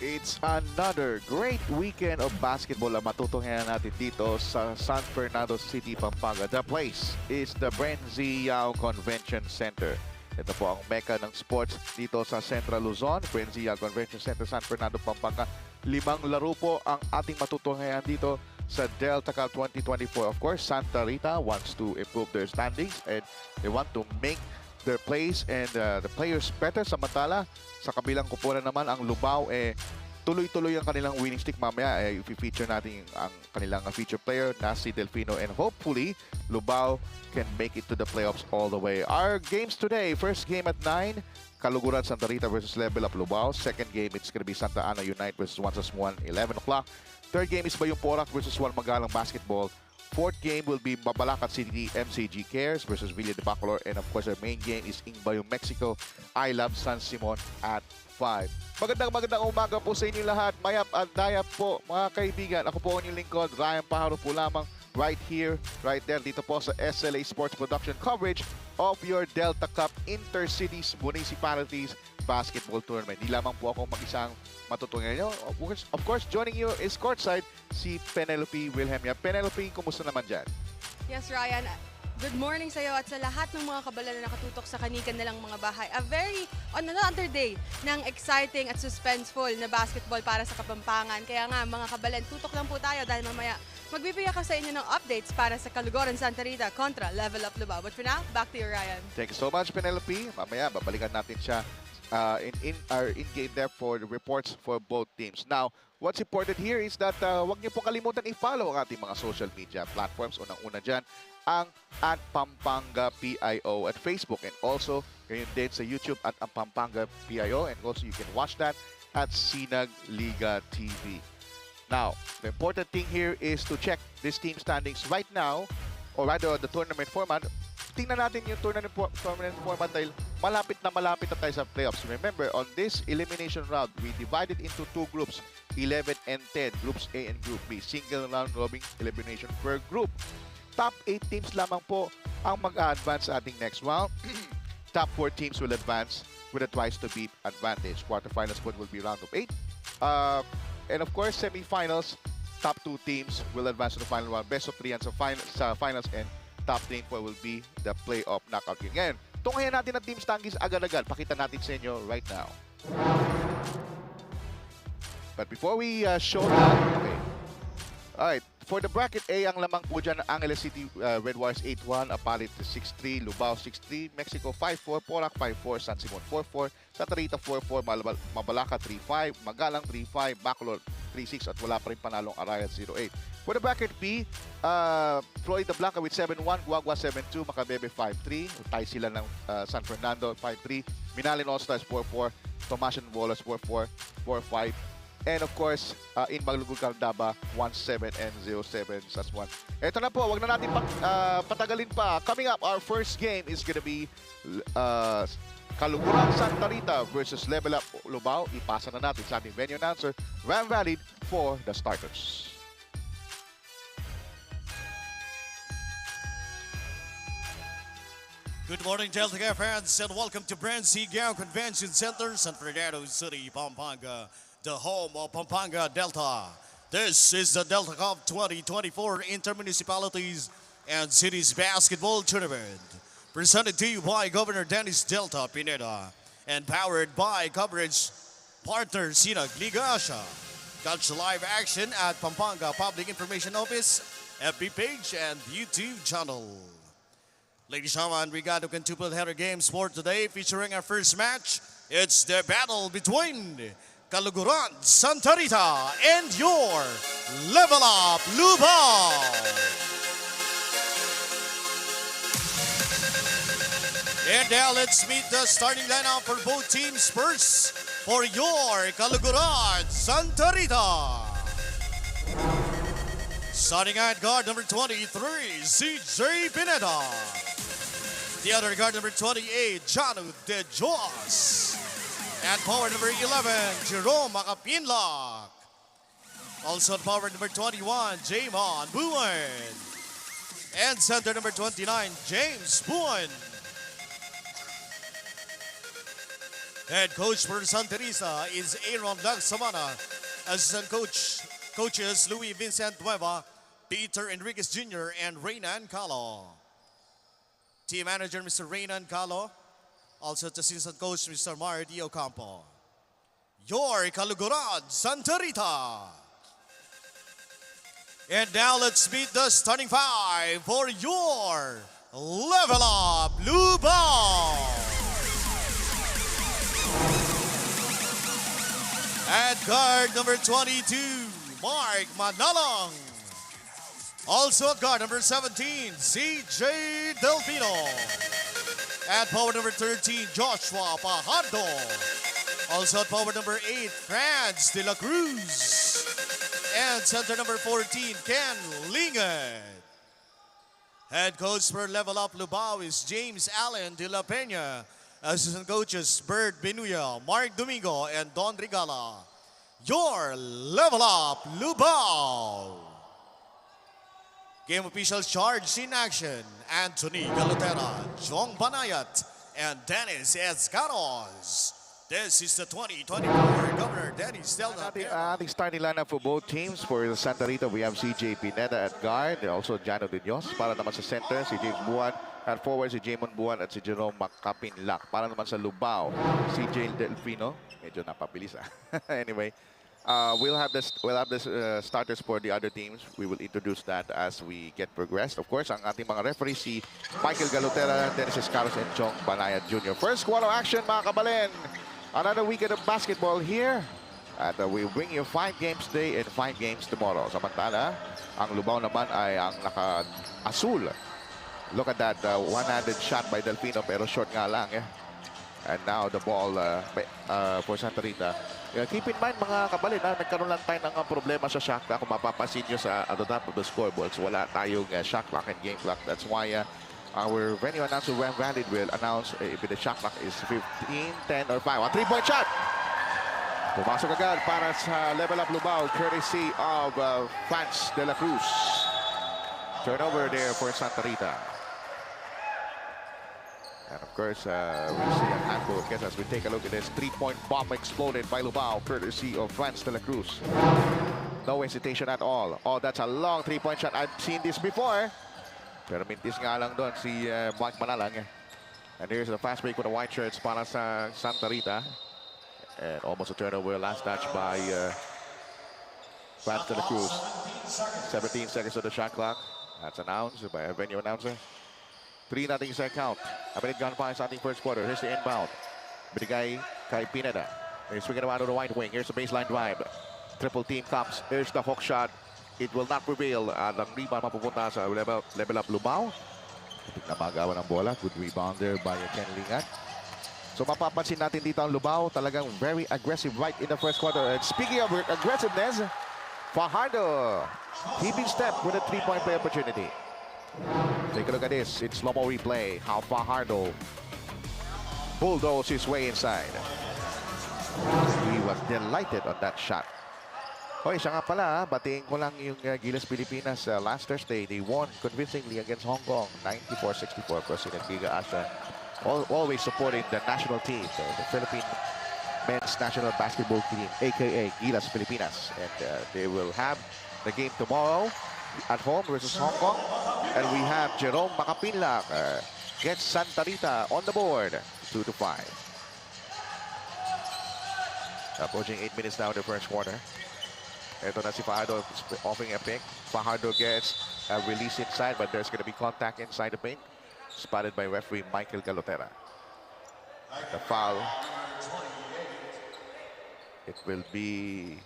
It's another great weekend of basketball ang matutunghayan natin dito sa San Fernando City, Pampanga. The place is the Brenzy Yao Convention Center. Ito po ang mecca ng sports dito sa Central Luzon, Brenzy Yao Convention Center, San Fernando, Pampanga. 5 laro po ang ating matutunghayan dito sa Delta Cup 2024. Of course, Santa Rita wants to improve their standings and they want to make their plays and the players better. Samantala, sa kabilang kupunan naman ang Lubao, tuloy-tuloy ang kanilang winning streak. Mamaya, i-feature natin ang kanilang feature player na si Delfino, and hopefully, Lubao can make it to the playoffs all the way. Our games today, first game at 9, Kaluguran Santa Rita versus Level Up Lubao. Second game, it's going to be Santa Ana Unite versus Wansas 1, 11 o'clock. Third game is Bayong Porac versus Juan Magalang Basketball. Fourth game will be Mabalacat City MCG Cares versus Villa de Bacolor. And of course, our main game is Ingbayong Mexico, I Love San Simon at 5. Magandang umaga po sa inyo lahat. Mayap at dayap po mga kaibigan. Ako po ang inyong lingkod, Ryan Pajaro po lamang, right here, right there, dito po sa SLA Sports Production coverage of your Delta Cup Intercities Municipalities Basketball Tournament. Di lamang po ako mag-isang matutungin nyo. Of course, joining you is courtside si Penelope Wilhelmia. Penelope, kumusta naman dyan? Yes, Ryan. Good morning sa iyo at sa lahat ng mga kabalan na nakatutok sa kanilang mga bahay. On another day ng exciting at suspenseful na basketball para sa Kapampangan. Kaya nga, mga kabalan, tutok lang po tayo dahil mamaya magbibigay ako sa inyo ng updates para sa Kaluguran Santa Rita kontra Level Up Lubao. But for now, back to you, Ryan. Thank you so much, Penelope. Mamaya, babalikan natin siya in our in-game there for the reports for both teams. Now, what's important here is that huwag niyo po kalimutan i-follow ang ating mga social media platforms. Unang-una dyan, ang @Pampanga PIO at Facebook, and also ngayon din sa YouTube at ang Pampanga PIO, and also you can watch that at Sinag Liga TV. Now, the important thing here is to check this team standings right now, or rather the tournament format. Tingnan natin yung tournament format dahil malapit na tayo sa playoffs. Remember, on this elimination round, we divided into 2 groups, 11 and 10, Groups A and Group B, single round robin elimination per group. Top 8 teams lamang po ang mag-advance sa ating next round. Top 4 teams will advance with a twice-to-beat advantage. Quarterfinals po will be round of 8. And of course, semifinals, top 2 teams will advance to the final round. Best of 3 sa finals, and top 3 po will be the playoff knockout game. Ngayon, tunghayan natin ang team standings agad-agad. Pakita natin sa inyo right now. But before we show that, okay. Alright, for the bracket A, ang lamang po dyan, Angeles City Red Warriors 8-1, Apalit 6-3, Lubao 6-3, Mexico 5-4, Porac 5-4, San Simon 4-4, Santa Rita 4-4, Mabalaca 3-5, Magalang 3-5, Bacolor 3-6, at wala pa rin panalong Arayat 0-8. For the bracket B, Florida Blanca with 7-1, Guagua 7-2, Macabebe 5-3, tie sila ng San Fernando 5-3, Minalin All-Stars 4-4, Tomasian Bolas 4-4, 4-5, and of course, in Maglugul Caldaba, 1-7 and 0-7 as 1. Ito na po, wag na natin patagalin pa. Coming up, our first game is gonna be Kaluguran Santa Rita versus Level Up Lubao. Ipasa na natin sa ating venue announcer, Ram Valid, for the starters. Good morning, Delta Care fans, and welcome to Brenzy Yao Convention Center, San Fernando City, Pampanga, the home of Pampanga Delta. This is the Delta Cup 2024 Intermunicipalities and Cities Basketball Tournament, presented to you by Governor Dennis Delta Pineda and powered by coverage partner Sinag Liga Asia. Catch live action at Pampanga Public Information Office, FB page, and YouTube channel. Ladies and gentlemen, we got a quintuple header games for today featuring our first match. It's the battle between Kaluguran Santa Rita and your Level Up Lubao. And now let's meet the starting lineup for both teams first for your Kaluguran Santa Rita. Starting at guard number 23, CJ Pineda. The other guard number 28, Janu De Jos. And forward number 11, Jerome Makapinlock. Also at forward number 21, Jamon Buwan. And center number 29, James Buwan. Head coach for Santa Teresa is Aaron Lagsamana. Assistant coaches Louis Vincent Nueva, Peter Enriquez Jr., and Reynan Calo. Team manager Mr. Reynan Calo. Also the assistant coach Mr. Mario D. Ocampo. Your Kaluguran Santa Rita. And now let's meet the starting five for your Level Up Lubao. At guard number 22, Mark Manalong. Also at guard number 17, CJ Delfino. At forward number 13, Joshua Fajardo. Also at forward number 8, Franz de la Cruz. And center number 14, Ken Lingard. Head coach for Level Up Lubao is James Allen de la Peña. Assistant coaches Bert Benuya, Mark Domingo, and Don Regala. Your Level Up Lubao. Game officials charged in action, Anthony Galutera, Jong Banayat, and Dennis Escaros. This is the 2024 Governor Dennis Delta. Ating starting lineup for both teams. For the Santa Rita, we have CJ Pineda at guard. Also, Jano De Dios. Para naman sa center, si James Buwan. At forward, si Jamon Buwan at si Jerome Makapinlock. Para naman sa Lubao, si Jane Delfino. Medyo napabilis Anyway, we'll have the starters for the other teams. We will introduce that as we get progressed. Of course, ang ating mga referees, si Michael Galutera, Dennis Escaros, and Chong Banayat Jr. First quarter action, mga kabalen. Another weekend of basketball here. At we bring you 5 games today and 5 games tomorrow. Samantala, ang Lubao naman ay ang naka-asul. Look at that, one-handed shot by Delfino, pero short nga lang. And now the ball for Santa Rita. Keep in mind mga kabalin, nagkaroon lang tayo ng problema sa shot clock. Kung mapapansin nyo sa at the top of the scoreboards, wala tayong shot clock and game clock. That's why our venue announcer, Ram Valid, will announce if the shot clock is 15, 10, or 5. A 3-point shot! Pumasok agad para sa Level Up Lubao, courtesy of Franz de la Cruz. Turnover there for Santa Rita. And of course, we see a handful of guests as we take a look at this 3-point bomb exploded by Lubao, courtesy of Franz de la Cruz. No hesitation at all. Oh, that's a long 3-point shot. I've seen this before. Pero mintis nga lang doon si Mark Manalang. And here's the fast break with the white shirts para sa Santa Rita. And almost a turnover, last touch by Franz de la Cruz. 17 seconds on the shot clock. That's announced by a venue announcer. 3-0 set count. A minute gone by starting first quarter. Here's the inbound. Binigay kay Pineda. He's swinging around on the right wing. Here's the baseline drive. Triple team comes. Here's the hook shot. It will not prevail. Ang rebound mapupunta sa level up Lubao. Titik na magawa ng bola. Good rebound there by Ken Lingard. So mapapansin natin dito ang Lubao. Talagang very aggressive right in the first quarter. And speaking of aggressiveness, Fajardo keeping step with a 3-point play opportunity. Take a look at this. It's slow-mo replay. How Fajardo bulldozed his way inside. He was delighted on that shot. Hoy, siya nga pala, batiin ko lang yung Gilas Pilipinas last Thursday. They won convincingly against Hong Kong, 94-64. President Giga Asha always supporting the national team, the Philippine men's national basketball team, aka Gilas Pilipinas. And they will have the game tomorrow at home versus Hong Kong. And we have Jerome Makapinlock gets Santa Rita on the board, 2-5. Approaching 8 minutes now in the first quarter. Ito na si Fajardo offering a pick. Fajardo gets a release inside, but there's going to be contact inside the paint. spotted by referee Michael Galotera. The foul. It will be,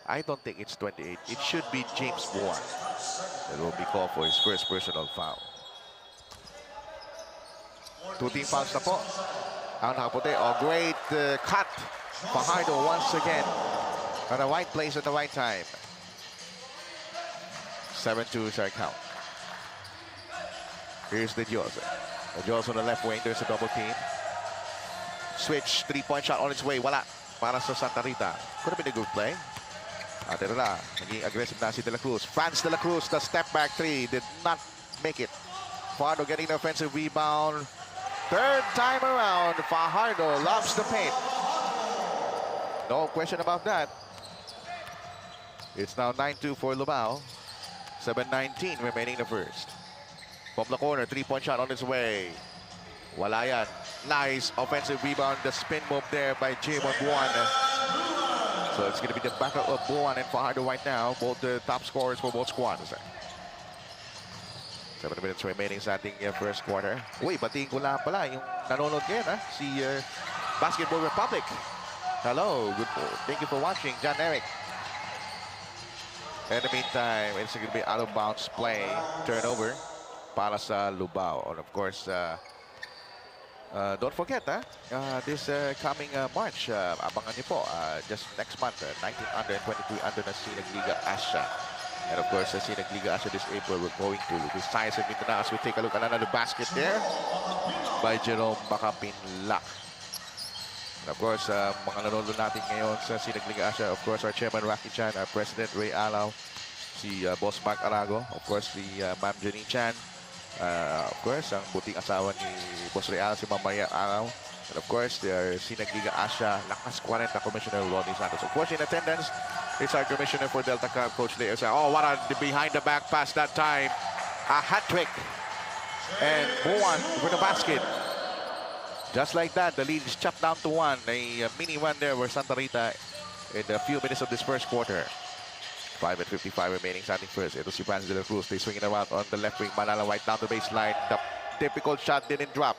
I don't think it's 28. It should be James Bourne. It will be called for his first personal foul. 2 team fouls na po. Ang nakaputi. Oh, great cut. Fajardo once again. At the right place at the right time. 7-2 is our count. Here's the Dios. The Dios on the left wing. There's a double team. Switch. 3-point shot on its way. Wala. Para sa Santa Rita. Could have been a good play. At ito na. Naging aggressive na si De La Cruz. Franz De La Cruz, the step back 3. Did not make it. Fajardo getting the offensive rebound. Third time around. Fajardo loves the paint. No question about that. It's now 9-2 for Lubao. 7:19 remaining in the first. From the corner, 3-point shot on its way. Wala yan. Nice offensive rebound. The spin move there by Jamon Buwan. So it's going to be the battle of Buwan and Fajardo right now. Both the top scorers for both squads. 7 minutes remaining sa ating first quarter. Uy, batiin ko lang pala yung nanonood ngayon, ha? Si Basketball Republic. Hello, good. Thank you for watching, John Eric. In the meantime, it's going to be out of bounds play, turnover para sa Lubao. And of course, don't forget, this coming March, abangan niyo po, just next month, 19 under and 23 under na Sinag Liga Asia. And of course, Sinag Liga Asia this April, we're going to the Science of Mindanao as we take a look at another basket there by Jerome Bacapinlac. And of course, mga nanonood natin ngayon sa Sinag Liga Asia, of course, our Chairman Rocky Chan, our President Ray Alaw, si Boss Mark Arago, of course, si Ma'am Jenny Chan, of course, ang buting asawa ni Boss Ray Alaw, si Ma'am Maria Araw, and of course, their Sinag Liga Asia, Lakas 40, Commissioner Ronnie Santos. Of course, in attendance, it's our Commissioner for Delta Cup, Coach Leo. Oh, what a behind the back pass that time. A hat trick. And Buwan with the basket. Just like that, the lead is chopped down to 1. A mini run there for Santa Rita in a few minutes of this first quarter. 5:55 remaining starting first. Ito si Franz De La Cruz. They swing it around on the left wing. Manala right down the baseline. The difficult shot didn't drop.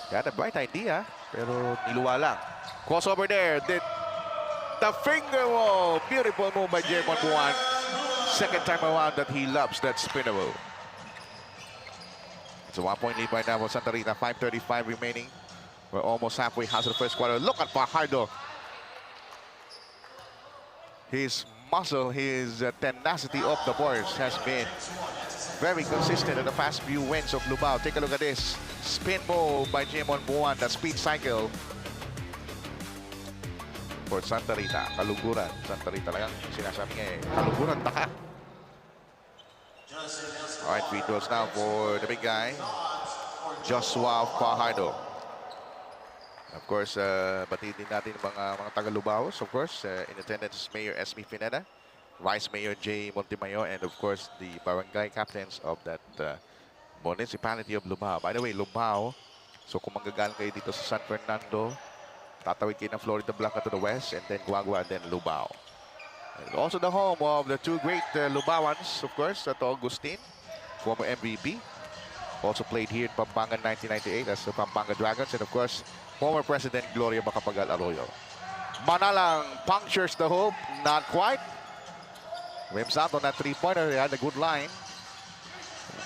Got a bright idea, pero niluwa lang. Crossover there. Did the finger roll. Beautiful move by Jermon Buwan. Second time around that he loves that spinner roll. It's a 1-point lead right now for Santa Rita. 5:35 remaining. We're almost halfway house of the first quarter. Look at Fajardo. His muscle, his tenacity off the boards has been very consistent in the past few wins of Lubao. Take a look at this. Spin move by Jamon Buwan. The speed cycle for Santa Rita. Kaluguran. Santa Rita lang sinasabi niya eh. Kaluguran, taka. All right, free throws now for the big guy, Joshua Fajardo. Of course, batiin din natin mga taga-Lubaos. Of course, in attendance, Mayor Esme Pineda, Vice Mayor J. Montemayor, and of course, the barangay captains of that municipality of Lubao. By the way, Lubao, so kung manggagaling kayo dito sa San Fernando, tatawid kayo ng Florida Blanca to the west, and then Guagua, and then Lubao. And also the home of the two great Lubaoans, of course, Tato Agustin, former MVP. Also played here in Pampanga in 1998 as the Pampanga Dragons. And of course, former President Gloria Macapagal Arroyo. Manalang punctures the hoop. Not quite. Rims out on that three-pointer. They had a good line.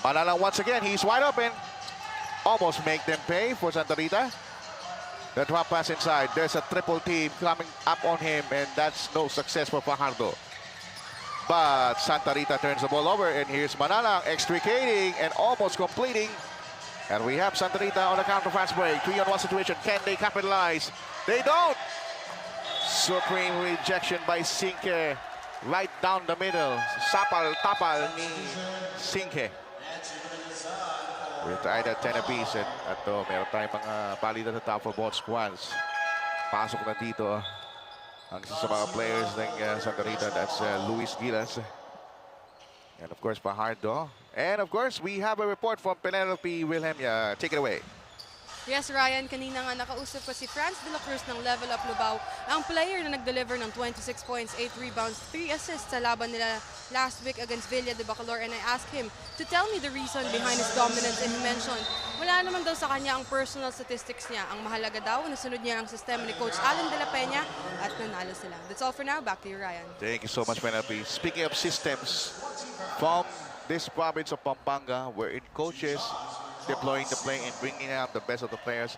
Manalang once again. He's wide open. Almost make them pay for Santa Rita. The drop pass inside. There's a triple team coming up on him. And that's no success for Fajardo. But Santa Rita turns the ball over, and here's Manalang extricating and almost completing. And we have Santa Rita on the counter fast break. 3-on-1 situation. Can they capitalize? They don't. Supreme rejection by Sinke. Right down the middle. Sapal-tapal ni Sinke. We're tied at 10 apiece. At meron tayong mga palitan sa top for both squads. Pasok na dito ang isa sa mga players ng Santa Rita, that's Luis Gilas. And of course, Fajardo. And of course, we have a report from Penelope Wilhelmia. Take it away. Yes, Ryan, kanina nga nakausap ko si Franz de la Cruz ng Level Up Lubao, ang player na nag-deliver ng 26 points, 8 rebounds, 3 assists sa laban nila last week against Villa de Bacolor, and I asked him to tell me the reason behind his dominance, and he mentioned wala naman daw sa kanya ang personal statistics niya. Ang mahalaga daw, nasunod niya ang sistema ni Coach Alan de la Peña at nanalo sila. That's all for now. Back to you, Ryan. Thank you so much, Penelope. Speaking of systems, from this province of Pampanga, wherein coaches deploying the play and bringing out the best of the players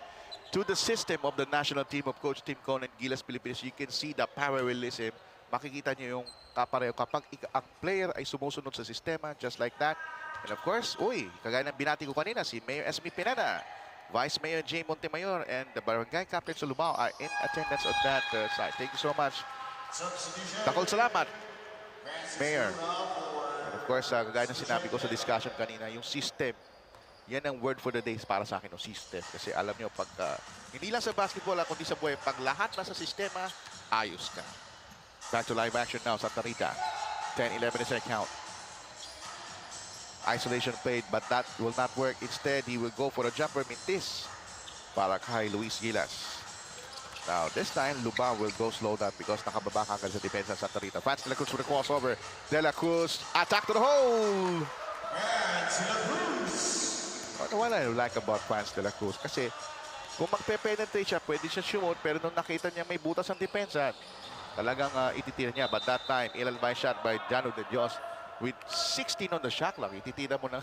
to the system of the national team of Coach Tim Conan, Gilas Pilipinas, you can see the parallelism. Makikita niyo yung kapareho kapag ang player ay sumusunod sa sistema, just like that. And of course, kagaya ng binati ko kanina, si Mayor Esme Pineda, Vice Mayor Jay Montemayor, and the Barangay Captain sa Lubao are in attendance on that side. Thank you so much. Takol salamat, Mayor. And of course, kagaya ng sinabi ko sa discussion kanina, yung system, yan ang word for the day para sa akin, no, system. Kasi alam nyo, pag, hindi lang sa basketball, kundi sa buhay, pag lahat nasa sistema, ayos ka. Back to live action now, Santa Rita. 10-11 is a count. Isolation played, but that will not work. Instead, he will go for a jumper, Mintis, para kay Luis Gilas. Now, this time, Lubao will go slow down because nakababa ka agad sa depensa ng Santa Rita. Franz de la Cruz for the crossover. De la Cruz, attack to the hole! Ano wala I like about Franz de la Cruz? Kasi kung magpe-penetrate siya, pwede siya shoot, pero nung nakita niya may butas ang depensa, talagang ititira niya. But that time, ilan by shot by Jano de Dios with 16 on the shot clock. Ititira mo na.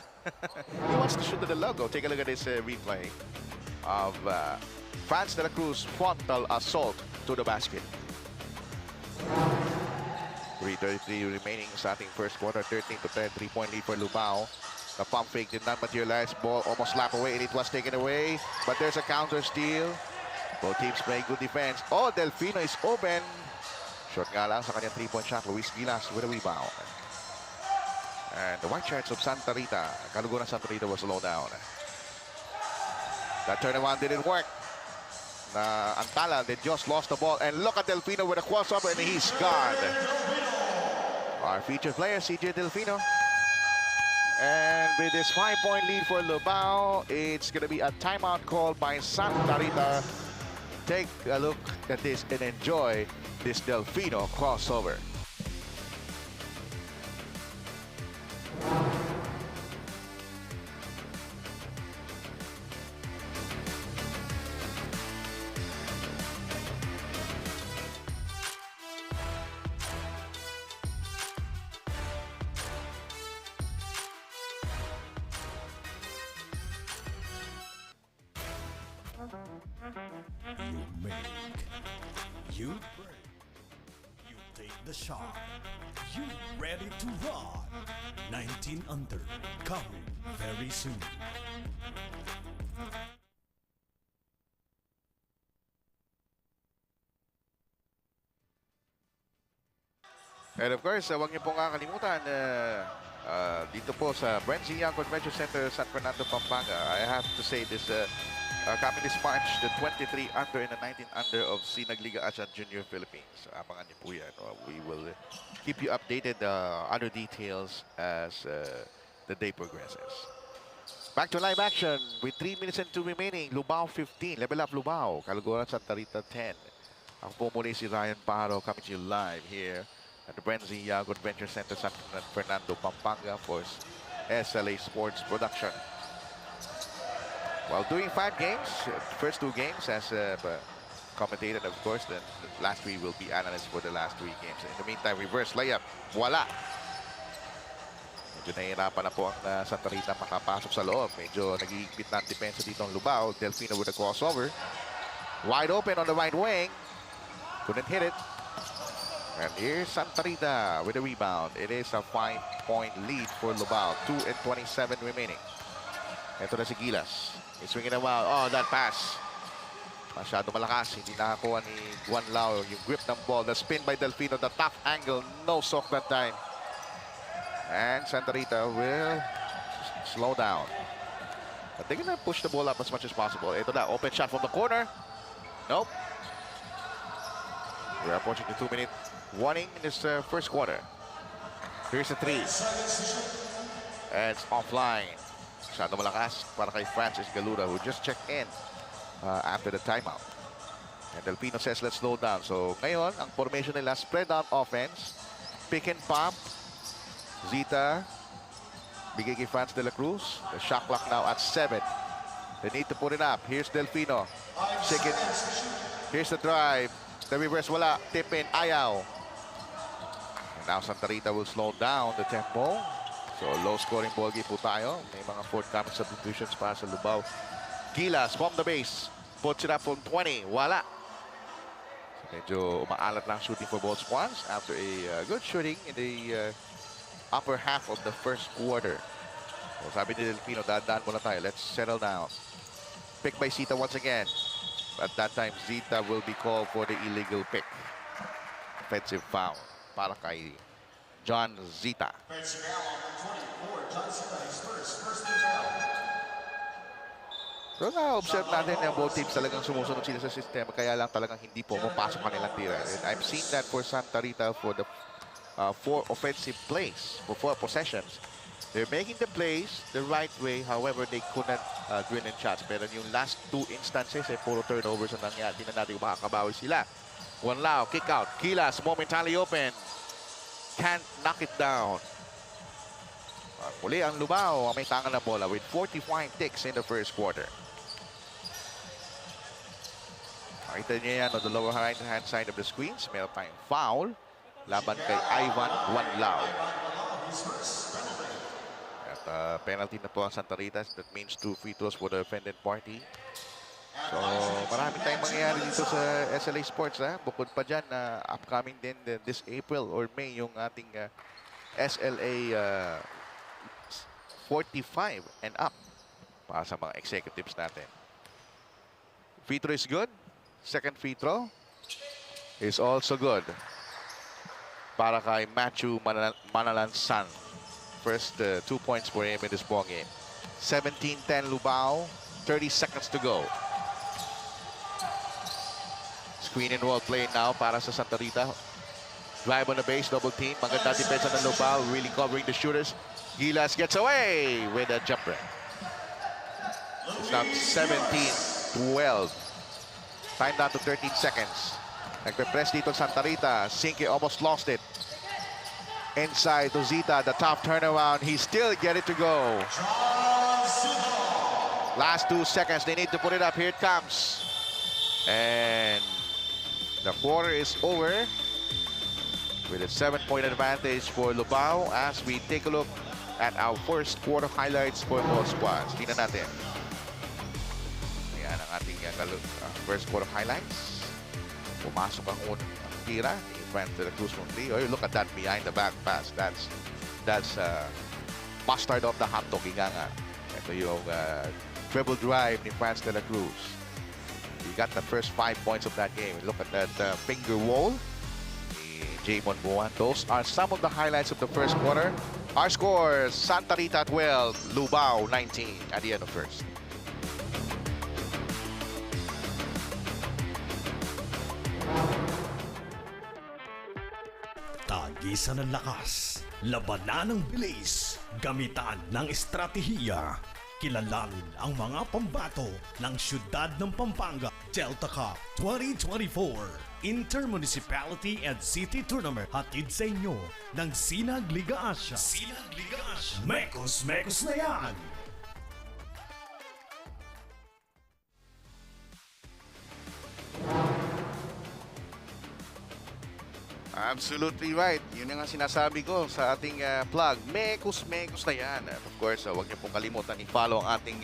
He wants to shoot to the logo. Take a look at this replay of Franz de la Cruz frontal assault to the basket. 3:33 remaining sa ating first quarter. 13-10, 3-point lead for Lubao. The pump fake did not materialize. Ball almost slapped away and it was taken away. But there's a counter steal. Both teams play good defense. Oh, Delfino is open. Short nga lang sa kanyang 3-point shot. Luis Gilas with a rebound. And the White Shirts of Santa Rita. Kaluguran Santa Rita was low down. That turnaround didn't work. Antala, they just lost the ball. And look at Delfino with a crossover and he's gone. Our featured player, CJ Delfino. And with this 5-point lead for Lubao, it's going to be a timeout call by Santa Rita. Take a look at this and enjoy this Delfino crossover. You make, you break, you take the shot, you ready to rock. 19 under, coming very soon. And of course, huwag niyo pong kakalimutan dito po sa Brenzy Young Convention Center, San Fernando, Pampanga. I have to say this, coming this March, the 23 under and the 19 under of Sinagliga Asian Junior Philippines. Abangan niyo po yan. We will keep you updated other details as the day progresses. Back to live action with 3 minutes and 2 remaining. Lubao 15. Level up Lubao. Kaluguran Santa Rita 10. Ako po muli si Ryan Paro coming to you live here at the Brenzy Young Convention Center, San Fernando, Pampanga for SLA Sports Production. While doing 5 games, first 2 games as commentator, of course, then the last 3 will be analysts for the last 3 games. In the meantime, reverse layup. Voila! Medyo nahihirapan na po ang Santa Rita makapasok sa loob. Medyo nagigipit na ang depensa dito ang Lubao. Delfino with a crossover. Wide open on the right wing. Couldn't hit it. And here's Santa Rita with a rebound. It is a 5-point lead for Lubao. 2:27 remaining. Ito na si Gilas. He's swinging around. Oh, that pass. Masyado malakas. Hindi nakakuha ni Juan Lau yung grip ng ball. The spin by Delfino. The top angle. No soak that time. And Santa Rita will slow down. But they're gonna push the ball up as much as possible. Ito na. Open shot from the corner. Nope. We're approaching the 2-minute warning in this first quarter. Here's a 3. And it's offline. Masyado malakas para kay Francis Galuda who just checked in after the timeout. And Delfino says, let's slow down. So ngayon, ang formation nila, spread out offense, pick and pop. Zita, bigay kay Franz de la Cruz. The shot clock now at 7. They need to put it up. Here's Delfino. Shake it. Here's the drive. The reverse, wala. Tip in, ayaw. And now Santa Rita will slow down the tempo. So low-scoring ball game po tayo. May mga forthcoming substitutions para sa Lubao. Gilas from the base. Puts it up from 20. Wala. So medyo umaalat lang shooting for both squads after a good shooting in the upper half of the first quarter. So sabi ni Delfino, dadaan muna tayo. Let's settle down. Pick by Zita once again. At that time, Zita will be called for the illegal pick. Offensive foul para kay John Zita. So na-observe natin na both teams talagang sumusunod sila sa sistema, kaya lang talagang hindi po mapasok kanilang tira. And I've seen that for Santa Rita for the 4 offensive plays, for 4 possessions. They're making the plays the right way, however, they couldn't win in shots. Pero yung last 2 instances, puro turnovers ang nangyari. Tingnan natin kung makakabawi sila. One Lao, kick out. Gilas momentarily open. Can't knock it down. Muli ang Lubao, may tangan na bola with 45 ticks in the first quarter. Makita niyo yan on the lower right-hand side of the screens. Meron tayong foul laban kay Ivan Wanlao. At penalty na po ang Santa Rita. That means 2 free throws for the offended party. So marami tayong mangyayari dito sa SLA Sports. Bukod pa dyan, upcoming din this April or May yung ating SLA 45 and up para sa mga executives natin. Free throw is good. Second free throw is also good para kay Matthew Manalansan. First 2 points for him in this ball game. 17-10 Lubao. 30 seconds to go. Screen and roll play now para sa Santa Rita. Drive on the base, double team. Maganda depensa ng Lubao, really covering the shooters. Gilas gets away with a jumper. It's now 17-12. Time down to 13 seconds. Nagpe-press dito Santa Rita. Sinke almost lost it. Inside to Zita, the top turnaround. He still get it to go. Last 2 seconds, they need to put it up. Here it comes. And the quarter is over with a 7-point advantage for Lubao as we take a look at our first quarter highlights for both squads. Tingnan natin. Yan ang ating first quarter highlights. Pumasok ang unang tira ni Franz de la Cruz from 3. Oh, look at that behind the back pass. That's mustard of the hot dog. Ika nga. Ito yung dribble drive ni Franz de la Cruz. He got the first 5 points of that game. Look at that finger roll. Jamon Buwan. Those are some of the highlights of the first quarter. Our scores, Santa Rita 12, Lubao 19 at the end of first. Tagisan ng lakas, labanan ng bilis, gamitan ng estratehiya. Kilalanin ang mga pambato ng siyudad ng Pampanga. Delta Cup 2024 Intermunicipality and City Tournament hatid sa inyo ng Sinag Liga Asya. Sinag Liga Asya. Mekos na yan! Absolutely right. Yun ang sinasabi ko sa ating plug. Mekos na yan. At of course, huwag niyo pong kalimutan i-follow ang ating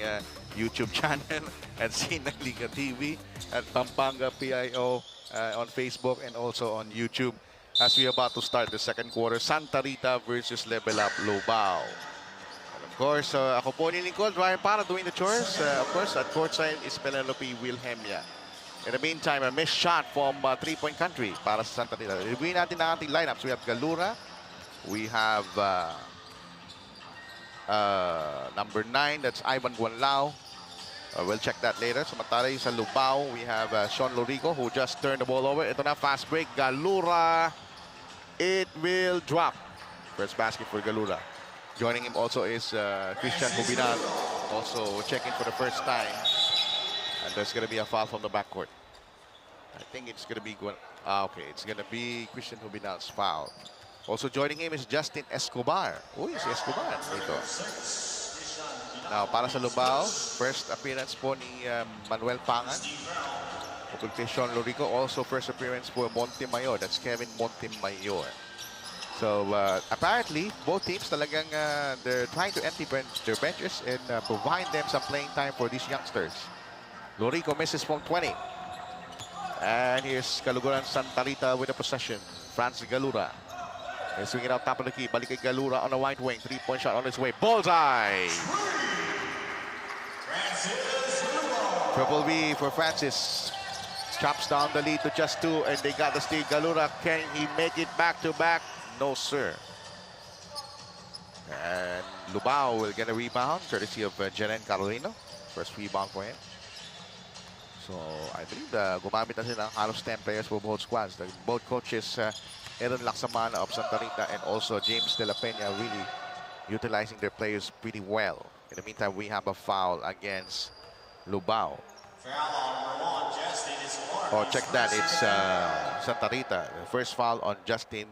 YouTube channel at Sinag Liga TV at Pampanga PIO on Facebook and also on YouTube as we are about to start the second quarter. Santa Rita versus Level Up Lubao. And of course, ako po nilingkod, Ryan Para doing the chores. Of course, at courtside is Penelope Wilhelmia. In the meantime, a missed shot from 3-point country para sa Santa Rita. Reviewin natin ang ating lineups. We have Galura. We have number 9, that's Ivan Guanlao. We'll check that later. Samantala sa Lubao, we have Sean Lorico who just turned the ball over. Ito na, fast break. Galura. It will drop. First basket for Galura. Joining him also is Christian Hubinal, also checking for the first time. And there's going to be a foul from the backcourt. I think it's going to be... okay, it's going to be Christian Hubinal's foul. Also joining him is Justin Escobar. Uy, si Escobar dito. Now, para sa Lubao, first appearance po ni Manuel Pangan. Kay Sean Lorico, also first appearance for Montemayor. That's Kevin Montemayor. So, apparently, both teams talagang they're trying to empty their benches and provide them some playing time for these youngsters. Lorico misses from 20. And here's Caluguran Santa Rita with the possession. Franz Galura. They're swinging out top of the key. Balik kay Galura on the right wing. Three-point shot on his way. Bullseye! Triple B for Francis. Chops down the lead to just 2, and they got the steal. Galura, can he make it back-to-back? No, sir. And Lubao will get a rebound, courtesy of Jeren Carolino. First rebound for him. So, I believe gumamit na sila ng halos 10 players for both squads. Both coaches, Aaron Laksamana of Santa Rita and also James De La Peña, really utilizing their players pretty well. In the meantime, we have a foul against Lubao. Oh, check that. It's Santa Rita. The first foul on Justin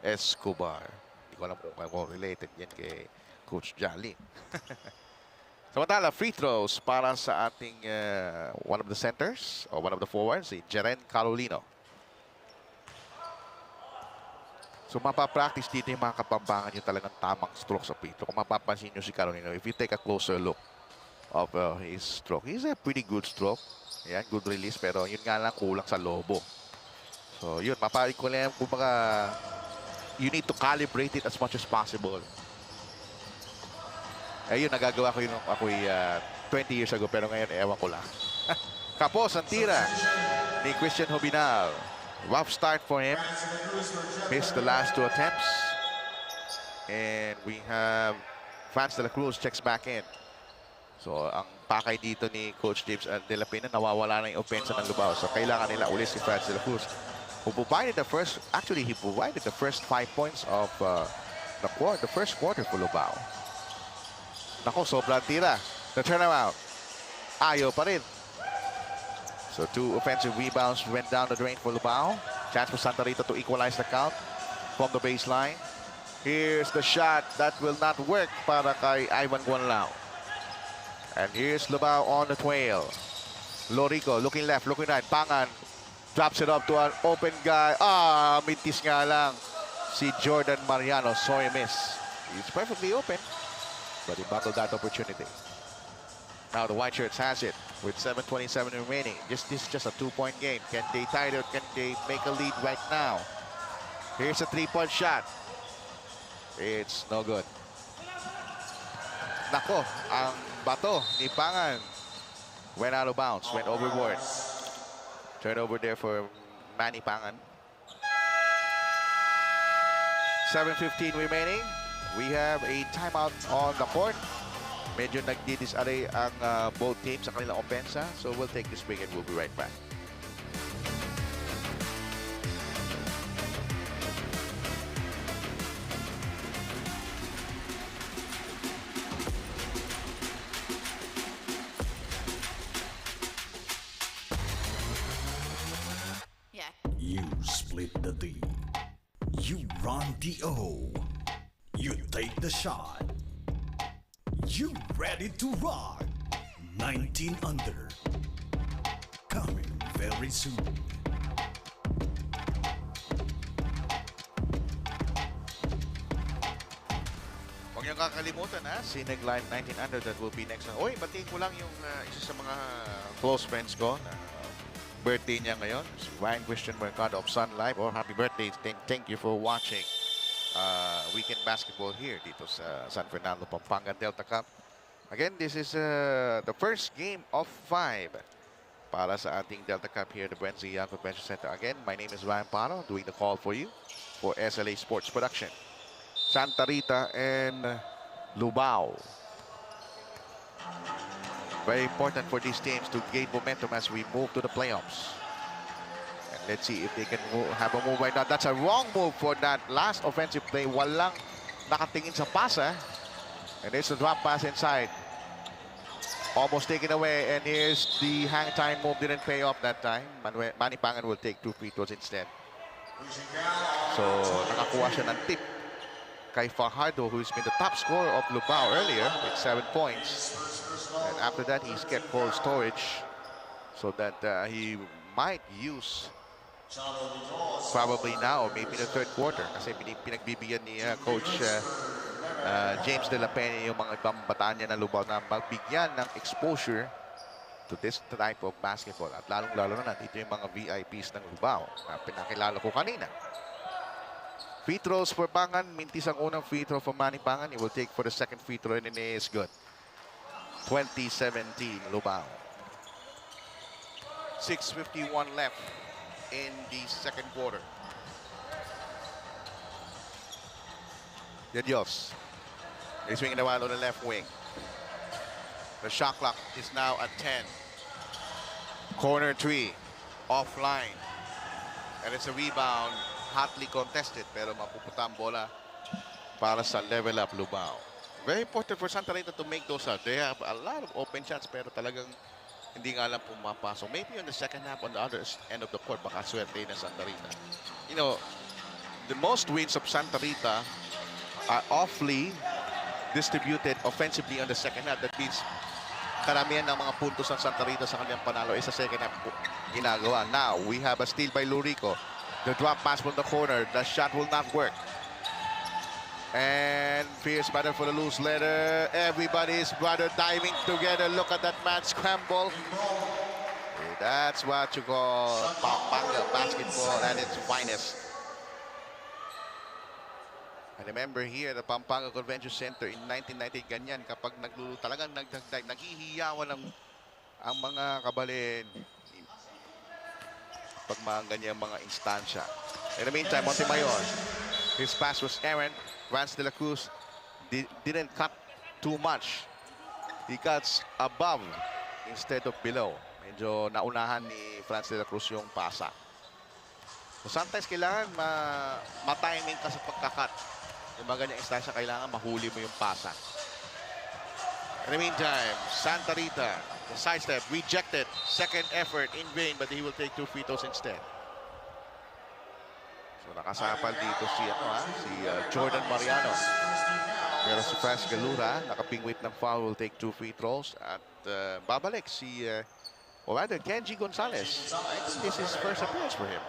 Escobar. Hindi ko alam kung related yan kay Coach Jolly. Samantala, free throws para sa ating one of the centers or one of the forwards, si Jeren Carolino. So mapapractice dito yung mga kapampangan yung talagang tamang stroke sa free throw. Kung mapapansin nyo si Carolino, if you take a closer look of his stroke, he's a pretty good stroke. Yan, good release, pero yun nga lang kulang sa lobo. So yun, mapapikulim, kumbaga, you need to calibrate it as much as possible. Ayun, nagagawa ko yun ako'y 20 years ago, pero ngayon, ewan ko lang. Kapos ang tira ni Christian Hubinal. Rough start for him. Missed the last 2 attempts. And we have Franz De La Cruz checks back in. So, ang pakay dito ni Coach James De La Peña, nawawala na yung opensa ng Lubao. So, kailangan nila ulit si Franz De La Cruz, who provided the first, actually, he provided the first 5 points of the first quarter for Lubao. Nako, sobrang tira. The turnaround. Ayaw pa rin. So 2 offensive rebounds went down the drain for Lubao. Chance for Santa Rita to equalize the count from the baseline. Here's the shot that will not work para kay Ivan Guanlao. And here's Lubao on the trail. Lorico looking left, looking right. Pangan drops it up to an open guy. Mintis nga lang si Jordan Mariano. Sorry, miss. He's perfectly open, but he battled that opportunity. Now the White Shirts has it with 7:27 remaining. This is just a 2-point game. Can they tie it? Can they make a lead right now? Here's a 3-point shot. It's no good. Nako, ang bato ni Pangan went out of bounds, went overboard. Turnover there for Manny Pangan. 7:15 remaining. We have a timeout on the court. Medyo nagdidisarray ang both teams sa kanilang opensa. So we'll take this break and we'll be right back. Yeah. You split the D. You run the O. You take the shot. You ready to rock? 19 under. Coming very soon. Huwag niyong kakalimutan ha, Sineg Live 19 under, that will be next. Uy, batiin ko lang yung isa sa mga close friends ko na birthday niya ngayon. Si Ryan Christian Mercado of Sun Live. Oh, happy birthday. Thank you for watching weekend basketball here dito sa San Fernando, Pampanga Delta Cup. Again, this is the first game of 5 para sa ating Delta Cup here at the Brenzy Young Convention Center. Again, my name is Ryan Paro, doing the call for you for SLA Sports Production. Santa Rita and Lubao. Very important for these teams to gain momentum as we move to the playoffs. And let's see if they can have a move right now. That's a wrong move for that last offensive play. Walang nakatingin sa pasa. And there's a drop pass inside. Almost taken away, and here's the hang time move. Didn't pay off that time. Manny Pangan will take 2 free throws instead. So, nakakuha siya ng tip kay Fajardo, who's been the top scorer of Lubao earlier with 7 points. And after that, he's kept cold storage so that he might use probably now, maybe the third quarter. Kasi pinagbibigyan ni Coach James De La Peña yung mga ibang bataan niya na Lubao na magbigyan ng exposure to this type of basketball. At lalong-lalo na dito yung mga VIPs ng Lubao na pinakilala ko kanina. Free throws for Pangan. Mintis ang unang free throw for Manny Pangan. He will take for the second free throw and it is good. 2017 Lubao. 6:51 left in the second quarter. De Dios. He's swinging the ball on the left wing. The shot clock is now at 10. Corner 3. Offline. And it's a rebound. Hotly contested. Pero mapupunta ang bola para sa level up Lubao. Very important for Santa Rita to make those out. They have a lot of open shots pero talagang hindi nga lang pumapasok. Maybe on the second half on the other end of the court baka swerte na Santa Rita. You know, the most wins of Santa Rita are awfully distributed offensively on the second half. That means karamihan ng mga puntos ng Santa Rita sa kanilang panalo ay sa second half ginagawa. Now, we have a steal by Lurico. The drop pass from the corner. The shot will not work. And fierce battle for the loose letter. Everybody's brother diving together. Look at that man scramble. That's what you call Pampanga basketball at its finest. I remember here at the Pampanga Convention Center in 1998, ganyan, kapag talagang nagdagdag, naghihiyawan ang mga kabalin pag mga ganyan mga instansya. In the meantime, Montemayor, his pass was errant. Franz de la Cruz didn't cut too much. He cuts above instead of below. Medyo naunahan ni Franz de la Cruz yung pasa. So sometimes kailangan ma-timing ka sa pagkakat. Yung mga ganyang instansya, kailangan mahuli mo yung pasa. In the meantime, Santa Rita, the sidestep, rejected. Second effort in vain, but he will take 2 free throws instead. So nakasapal dito si Jordan Mariano. Pero si Franz Galura, nakapingwit ng foul, will take 2 free throws. At babalik si, or rather, Kenji Gonzalez. I think this is first appearance for him.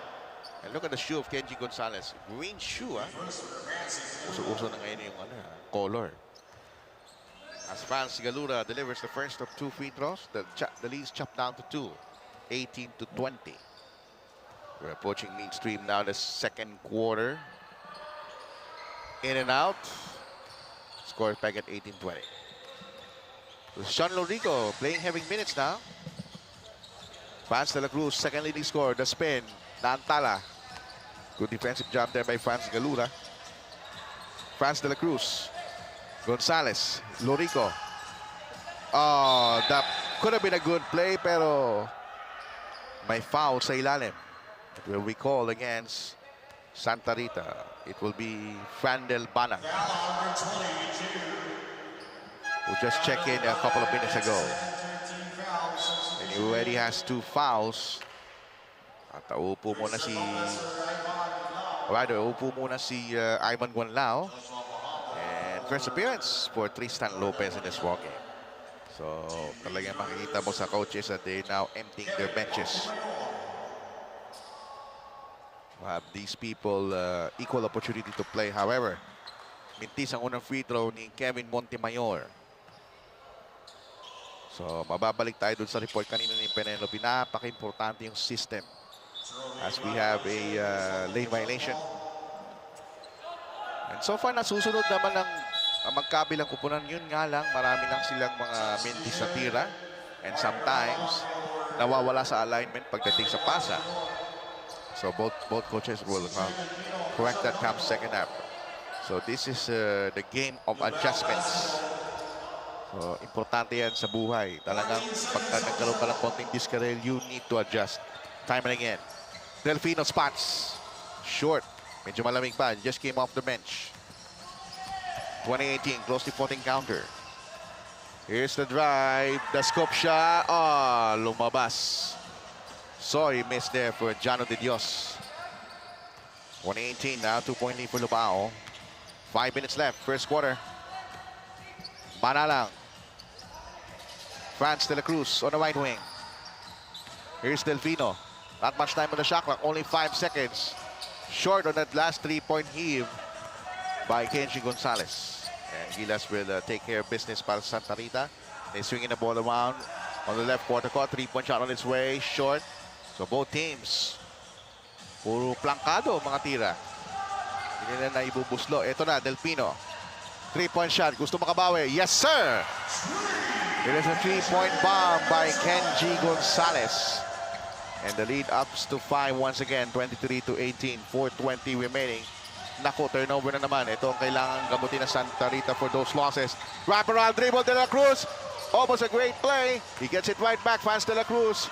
And look at the shoe of Kenji Gonzalez. Green shoe, Uso-uso na ngayon yung color. As Franz Galura delivers the first of 2 free throws, the lead's chopped down to 2. 18-20. We're approaching midstream now, the second quarter. In and out. Score back at 18-20. So Sean Lorico playing heavy minutes now. Franz de la Cruz, second leading scorer. The spin. Naantala. Good defensive job there by Franz Galura. Franz de la Cruz. Gonzalez. Lorico. Oh, that could have been a good play, pero may foul sa ilalim. It will be called against Santa Rita. It will be Frandel Banang, who just checked in a couple of minutes ago. And he already has 2 fouls. At uupo muna si Ivan Guanlao. And first appearance for Tristan Lopez in this ball game. So talagang makikita mo sa coaches that they now emptying their benches. We'll have these people equal opportunity to play. However, mintis ang unang free throw ni Kevin Montemayor. So mababalik tayo dun sa report kanina ni Penelope. Napaka-importante yung system. As we have a lane violation. And so far, nasusunod naman ng magkabilang kupunan. Yun nga lang, marami lang silang mga mintis sa tira. And sometimes, nawawala sa alignment pagdating sa pasa. So both coaches will correct that come second half. So this is the game of adjustments. So importante yan sa buhay. Talagang pagka nagkaroon ka ng konting diskarel, you need to adjust. Time and again. Delfino spots. Short. Medyo malamig pa. Just came off the bench. 2018, closely fought encounter. Here's the drive. The scoop shot. Oh, lumabas. Sorry, missed there for Jano de Dios. 118 now. 2-point lead for Lubao. 5 minutes left. First quarter. Manalang. Franz de la Cruz on the right wing. Here's Delfino. Not much time on the shot clock. Only 5 seconds. Short on that last 3-point heave by Kenji Gonzalez. And Gilas will take care of business para sa Santa Rita. They swinging the ball around on the left quarter court. 3-point shot on its way. Short. So both teams, puro plankado mga tira. Hindi na ibubuslo. Ito na, Delfino. 3-point shot. Gusto makabawi. Yes, sir! It is a 3-point bomb by Kenji Gonzalez. And the lead ups to 5 once again. 23-18. 4:20 remaining. Naku, turnover na naman. Ito ang kailangan gamutin ng Santa Rita for those losses. Wraparound dribble, De La Cruz. Almost a great play. He gets it right back. Franz De La Cruz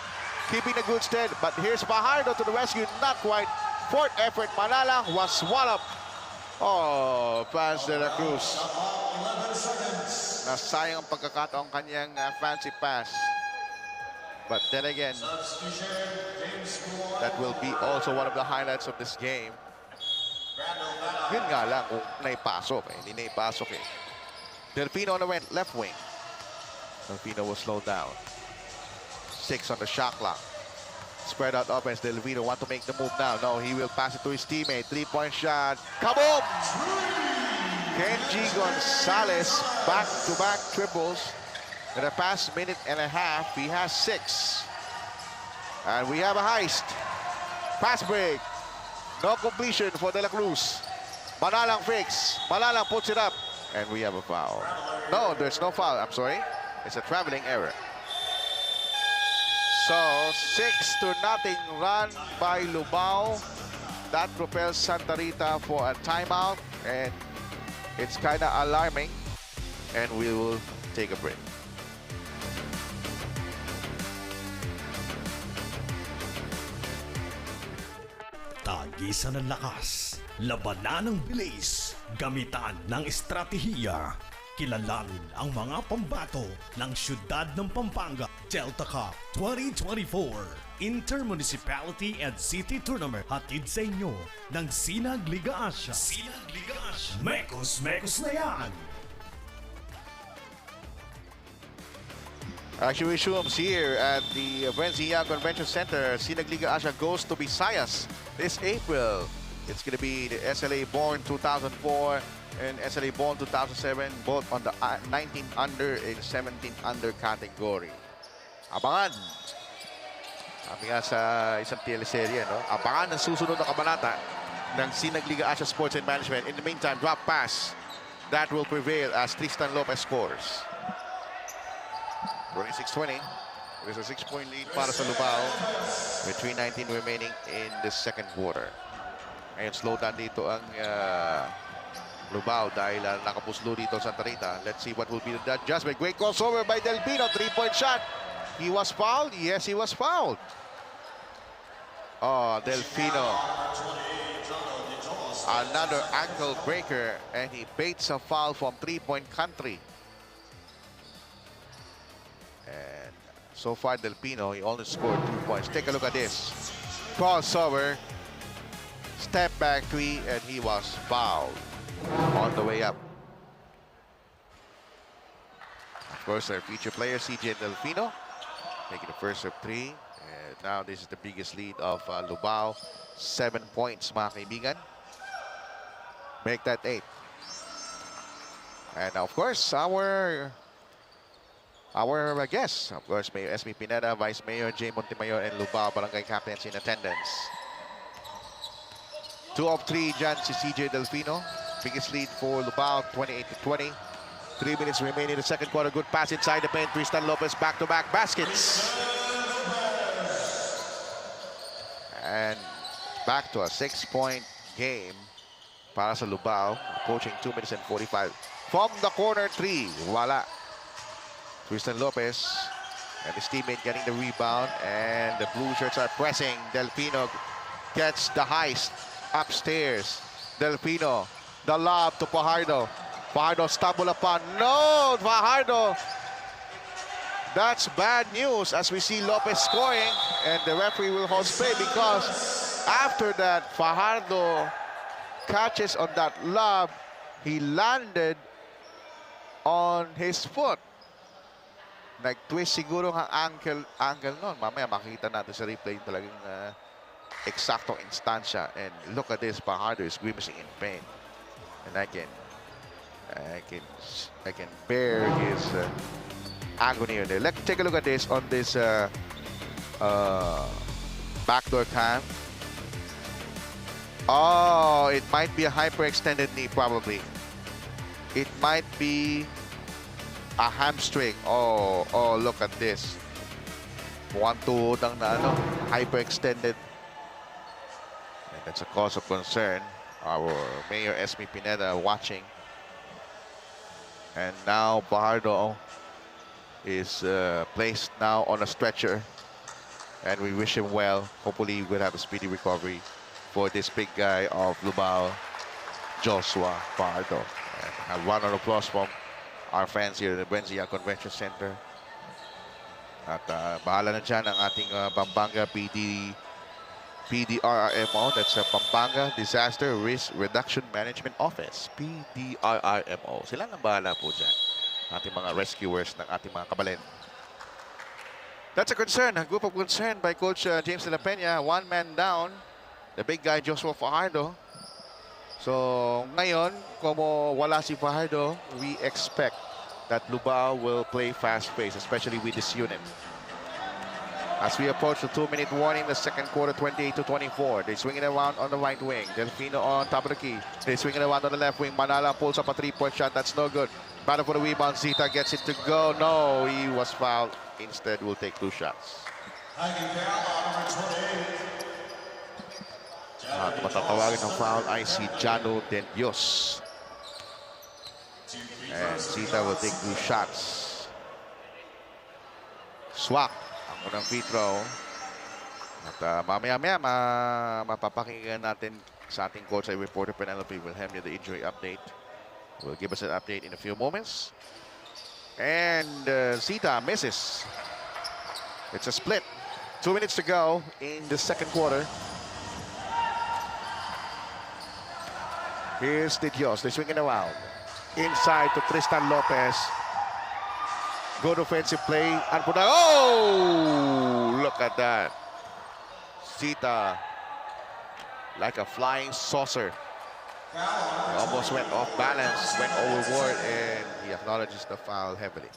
keeping a good stead. But here's Fajardo to the rescue. Not quite. Fourth effort. Manalang was swallowed. Oh, Franz De La Cruz. Nasayang ang pagkakataong kanyang fancy pass. But then again, that will be also one of the highlights of this game. Yun nga lang kung naipasok eh. Hindi naipasok eh. Delfino on the left wing. Delfino will slow down. 6 on the shot clock. Spread out offense. Delfino want to make the move now. No, he will pass it to his teammate. 3-point shot. Kaboom! Kenji Gonzalez back-to-back triples. In the past minute and a half, he has 6. And we have a heist. Pass break. No completion for De La Cruz. Manalang fakes. Manalang puts it up. And we have a foul. No, there's no foul. I'm sorry. It's a traveling error. So, 6-0 run by Lubao. That propels Santa Rita for a timeout. And it's kind of alarming. And we will take a break. Tagisan ng lakas, labanan ng bilis, gamitan ng estratehiya. Kilalanin ang mga pambato ng siyudad ng Pampanga. Delta Cup 2024 Intermunicipality and City Tournament. Hatid sa inyo ng Sinag Liga Asia. Sinag Liga Asia. Mekos na yan! Action resumes here at the Brenzian Convention Center. Sinagliga Asia goes to Visayas this April. It's going to be the SLA Born 2004 and SLA Born 2007, both on the 19 under and 17 under category. Abangan. Sabi nga sa isang teleserye, no? Abangan ang susunod na kabanata ng Sinagliga Asia Sports and Management. In the meantime, drop pass. That will prevail as Tristan Lopez scores. 26-20. There's a 6-point lead para sa Lubao with 3:19 remaining in the second quarter. Ngayon, slow down dito ang Lubao dahil nakapuslo dito sa Santa Rita. Let's see what will be the adjustment. Great crossover by Delfino. 3-point shot. He was fouled? Yes, he was fouled. Oh, Delfino. Another ankle breaker, and he baits a foul from 3-point country. And so far, Delfino, he only scored 2 points. Take a look at this. Crossover, step back 3, and he was fouled on the way up. Of course, our future player, CJ Delfino, making the first of 3. And now this is the biggest lead of Lubao. 7 points, mga kaibigan. Make that 8. And of course, our guests, of course, Mayor Esme Pineda, Vice Mayor Jay Montemayor, and Lubao Barangay Captains in attendance. 2 of 3 dyan si CJ Delfino. Biggest lead for Lubao, 28-20. 3 minutes remaining in the second quarter. Good pass inside the paint. Tristan Lopez back-to-back baskets. And back to a 6-point game para sa Lubao. Approaching 2 minutes and 45. From the corner 3, wala. Tristan Lopez and his teammate getting the rebound, and the blue shirts are pressing. Delfino gets the heist upstairs. Delfino, the lob to Fajardo. Fajardo stumbled upon. No! Fajardo That's bad news as we see Lopez scoring and the referee will hold play because after that, Fajardo catches on that lob. He landed on his foot. Nag-twist siguro ang ankle nun. Mamaya makikita natin sa replay talagang eksaktong instansya. And look at this, Fajardo is grimacing in pain. And I can bear his agony there. Let's take a look at this on this backdoor cam. Oh, it might be a hyperextended knee, probably. It might be a hamstring. Oh, look at this. Mukhang tuhod ang hyperextended. And that's a cause of concern. Our Mayor Esme Pineda watching. And now Fajardo is placed now on a stretcher. And we wish him well. Hopefully we'll have a speedy recovery for this big guy of Lubao, Joshua Fajardo. And a round of applause from our fans here at the Benzia Convention Center. At bahala na dyan ang ating Pampanga PDRRMO. That's a Pampanga Disaster Risk Reduction Management Office. PDRRMO. Sila nang bahala po dyan. Ating mga rescuers ng ating mga kabalen. That's a concern, a group of concern by Coach James De La Peña. One man down. The big guy, Joshua Fajardo. So, ngayon, como wala si Fajardo, we expect that Lubao will play fast-paced, especially with this unit. As we approach the 2-minute warning, the second quarter, 28-24. They swing it around on the right wing. Delfino on top of the key. They swing it around on the left wing. Manala pulls up a three-point shot. That's no good. Battle for the rebound. Zita gets it to go. No, he was fouled. Instead, we'll take 2 shots. At matatawagin ng foul ay si Jano Den Dios. And Zita will take 2 shots. Swak ang unang free throw. At mamaya-maya mapapakinggan natin sa ating coach ay reporter Penelope Wilhelmia the injury update. Will give us an update in a few moments. And Zita misses. It's a split. 2 minutes to go in the second quarter. Here's De Dios. They're swinging around. Inside to Tristan Lopez. Good offensive play. Oh! Look at that. Zita like a flying saucer. He almost went off balance, went overboard, and he acknowledges the foul heavily.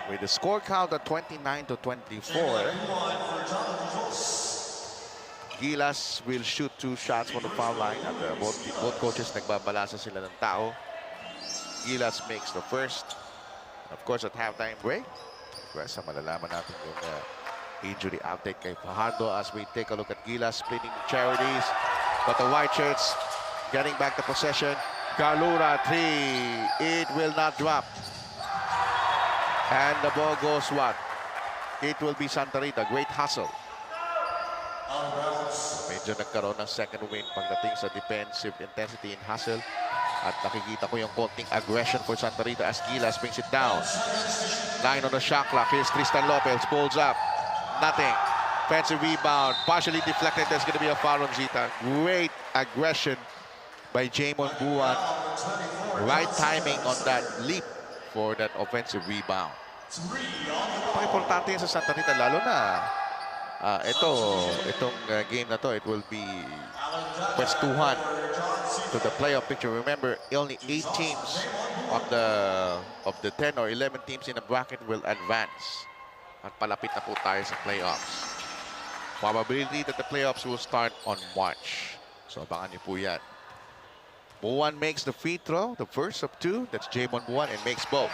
With the score count at 29-24, Gilas will shoot 2 shots from the foul line. At both coaches nagbabalasa sila ng tao. Gilas makes the first. Of course, at halftime break, malalaman natin yung injury update kay Fajardo as we take a look at Gilas splitting the charities. But the white shirts getting back the possession. Galura 3. It will not drop. And the ball goes what? It will be Santa Rita. Great hustle. Medyo nagkaroon ng second win pagdating sa defensive intensity and hustle. At nakikita ko yung konting aggression for Santa Rita as Gilas brings it down. 9 on the shot clock. Here's Tristan Lopez. Pulls up. Nothing. Offensive rebound. Partially deflected. There's going to be a foul on Zita. Great aggression by Jamon Buwan. Right timing on that leap for that offensive rebound. Importante yan sa Santa Rita. Lalo na itong game na to, it will be pwestuhan to the playoff picture. Remember, only 8 teams of the 10 or 11 teams in the bracket will advance. At palapit na po tayo sa playoffs. Probability that the playoffs will start on March. So abangan niyo po yan. Buwan makes the free throw, the first of 2. That's Jamon Buwan, and makes both.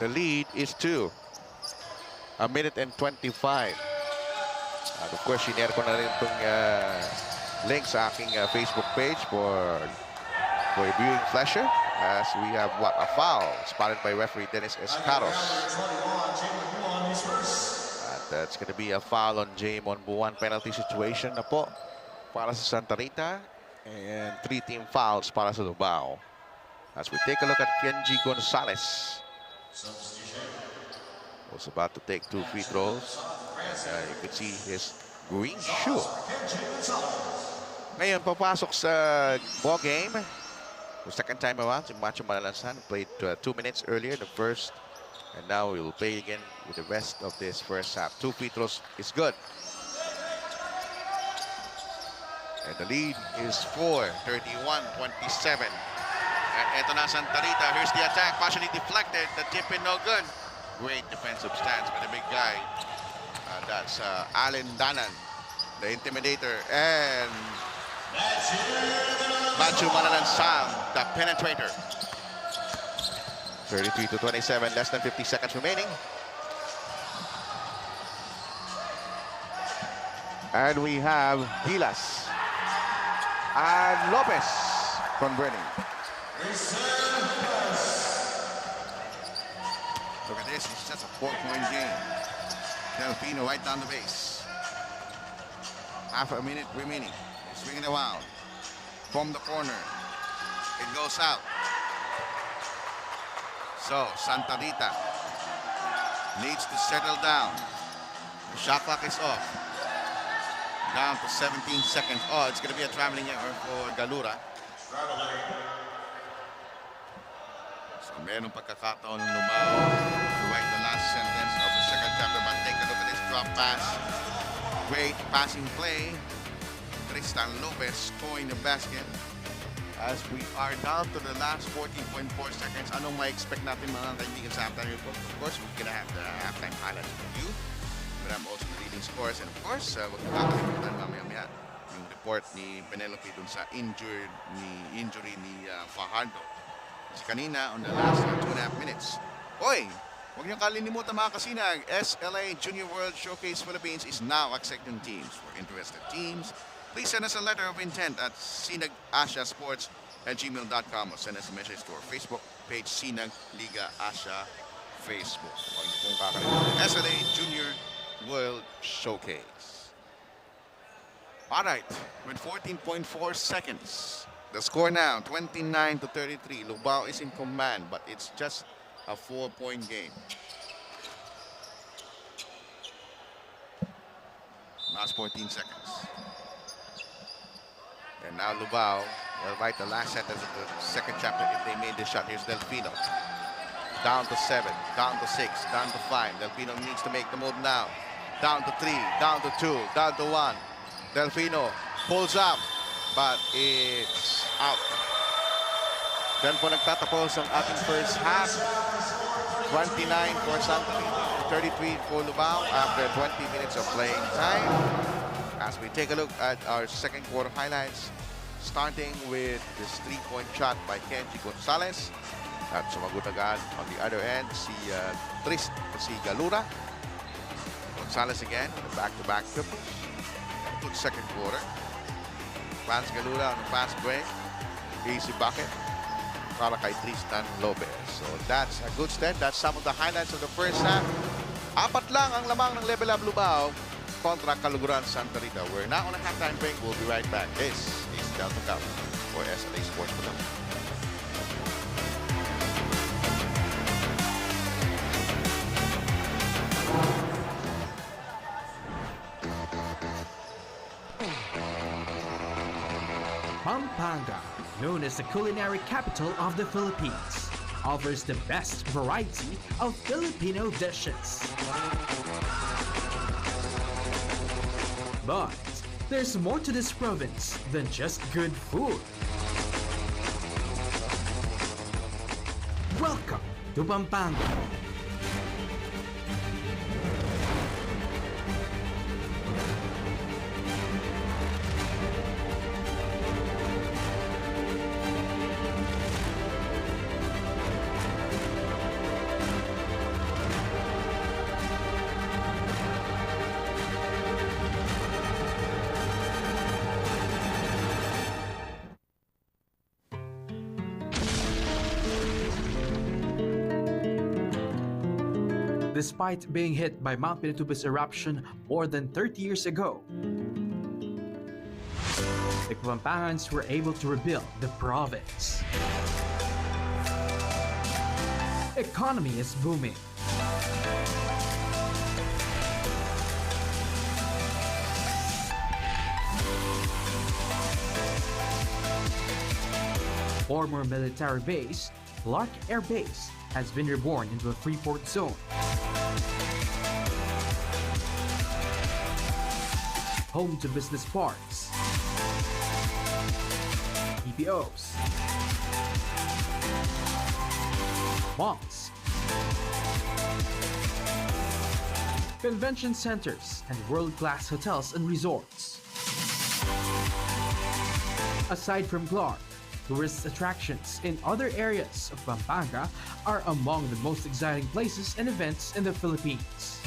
The lead is 2. 1 minute and 25. And of course, sinare ko na rin itong link sa aking Facebook page for a viewing pleasure. As we have a foul spotted by referee Dennis Escaros. That's going to be a foul on Jamon Buwan. Penalty situation na po para sa Santa Rita. And 3 team fouls para sa Lubao. As we take a look at Kenji Gonzalez. Was about to take 2 free throws. You can see his green shoe. Ngayon, papasok sa ball game. The second time around, si Macho Malalansan played 2 minutes earlier, the first. And now we will play again with the rest of this first half. 2 free throws is good. And the lead is 31-27. And eto na Santa Rita. Here's the attack. Partially deflected. The tip in no good. Great defensive stance by the big guy. That's Allen Danan, the intimidator. And Macho Malalansan, the penetrator. 33-27, less than 50 seconds remaining. And we have Gilas and Lopez converting. Look at this, it's just a 4-point game. Delfino right down the base. Half a minute remaining. Swinging around. From the corner. It goes out. So, Santa Rita needs to settle down. The shot clock is off. Down to 17 seconds. Oh, it's going to be a traveling error for Galura. So, merong pagkakataon ng Lumao to write the last sentence of the second chapter. But take a look at this drop pass. Great passing play. Tristan Lopez scoring the basket. As we are down to the last 14.4 seconds, anong ma-expect natin mga kaibigan sa halftime report? Of course, we're gonna have the halftime highlights for you. But I'm also the leading scores. And of course, wag na kakalimutan mamaya-maya yung report ni Penelope dun sa injury ni Fajardo. Kasi kanina, on the last 2.5 minutes. Hoy! Huwag niyong kalilimutan mga kasinag, SLA Junior World Showcase Philippines is now accepting teams. For interested teams, please send us a letter of intent at sinagasiasports@gmail.com or send us a message to our Facebook page, Sinag Liga Asia Facebook. Huwag niyo pong kakalimutan, SLA Junior World Showcase. Alright, with 14.4 seconds. The score now, 29-33. Lubao is in command, but it's just a 4-point game. Last 14 seconds. And now Lubao will write the last sentence of the second chapter if they made the shot. Here's Delfino. Down to 7, down to 6, down to 5. Delfino needs to make the move now. Down to 3, down to 2, down to 1. Delfino pulls up, but it's out. Diyan po nagtatapos ang ating first half. 29 for Santa Rita, 33 for Lubao after 20 minutes of playing time. As we take a look at our second quarter highlights, starting with this 3-point shot by Kenji Gonzalez. At sumagot agad on the other end, si Galura. Gonzalez again, the back-to-back triples. Good second quarter. Franz Galura on the fast break. Easy bucket para kay Tristan Lopez. So that's a good start. That's some of the highlights of the first half. 4 lang ang lamang ng Level Up Lubao kontra Kaluguran Santa Rita. We're now on a halftime break. We'll be right back. This is Delta Cup for SLA Sports Production. Pampanga, known as the culinary capital of the Philippines, offers the best variety of Filipino dishes. But there's more to this province than just good food. Welcome to Pampanga. Despite being hit by Mount Pinatubo's eruption more than 30 years ago, the Kapampangans were able to rebuild the province. Economy is booming. Former military base, Clark Air Base, has been reborn into a Freeport zone. Home to business parks, PPOs, malls, convention centers, and world-class hotels and resorts. Aside from Clark, tourist attractions in other areas of Pampanga are among the most exciting places and events in the Philippines.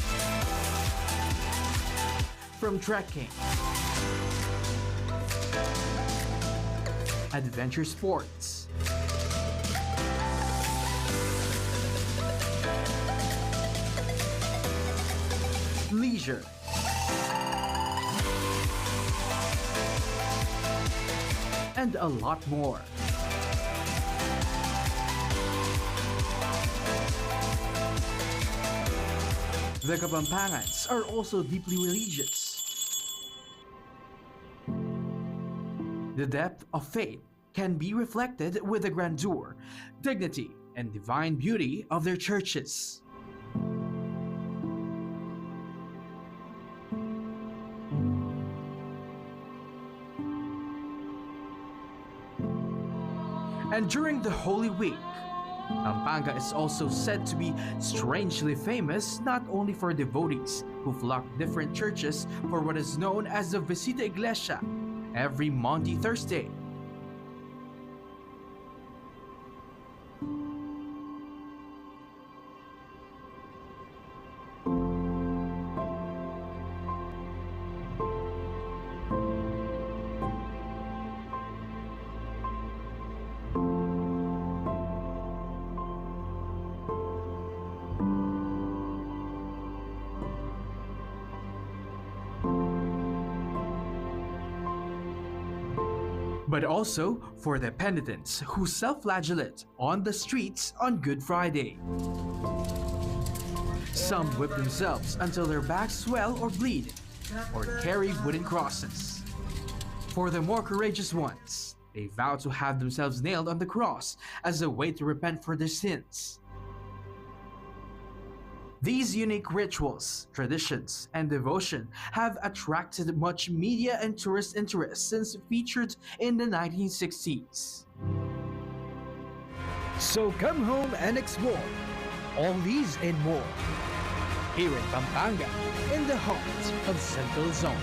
From trekking, adventure sports, leisure, and a lot more. The Kapampangans are also deeply religious. The depth of faith can be reflected with the grandeur, dignity, and divine beauty of their churches. And during the Holy Week, Pampanga is also said to be strangely famous not only for devotees who flock different churches for what is known as the Visita Iglesia every Maundy Thursday. But also for the penitents who self-flagellate on the streets on Good Friday. Some whip themselves until their backs swell or bleed, or carry wooden crosses. For the more courageous ones, they vow to have themselves nailed on the cross as a way to repent for their sins. These unique rituals, traditions, and devotion have attracted much media and tourist interest since featured in the 1960s. So come home and explore all these and more here in Pampanga, in the heart of Central Zone.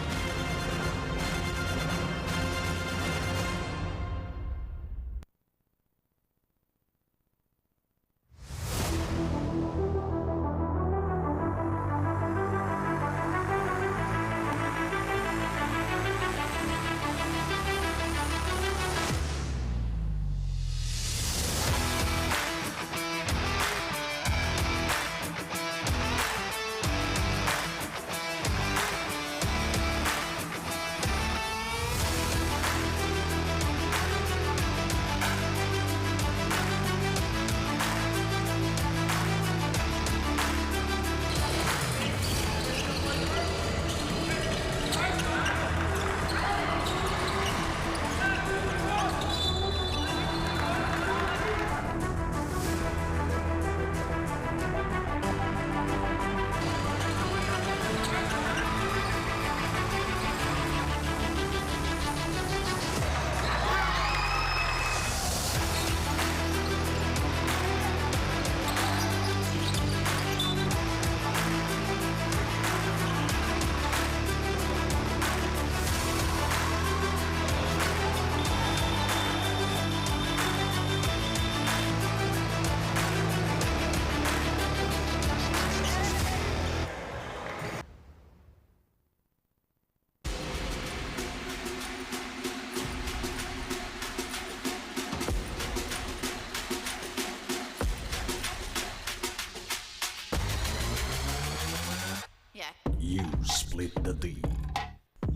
You split the D.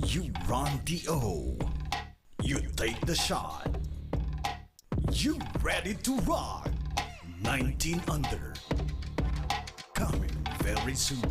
You run the O. You take the shot. You ready to rock. 19 under. Coming very soon.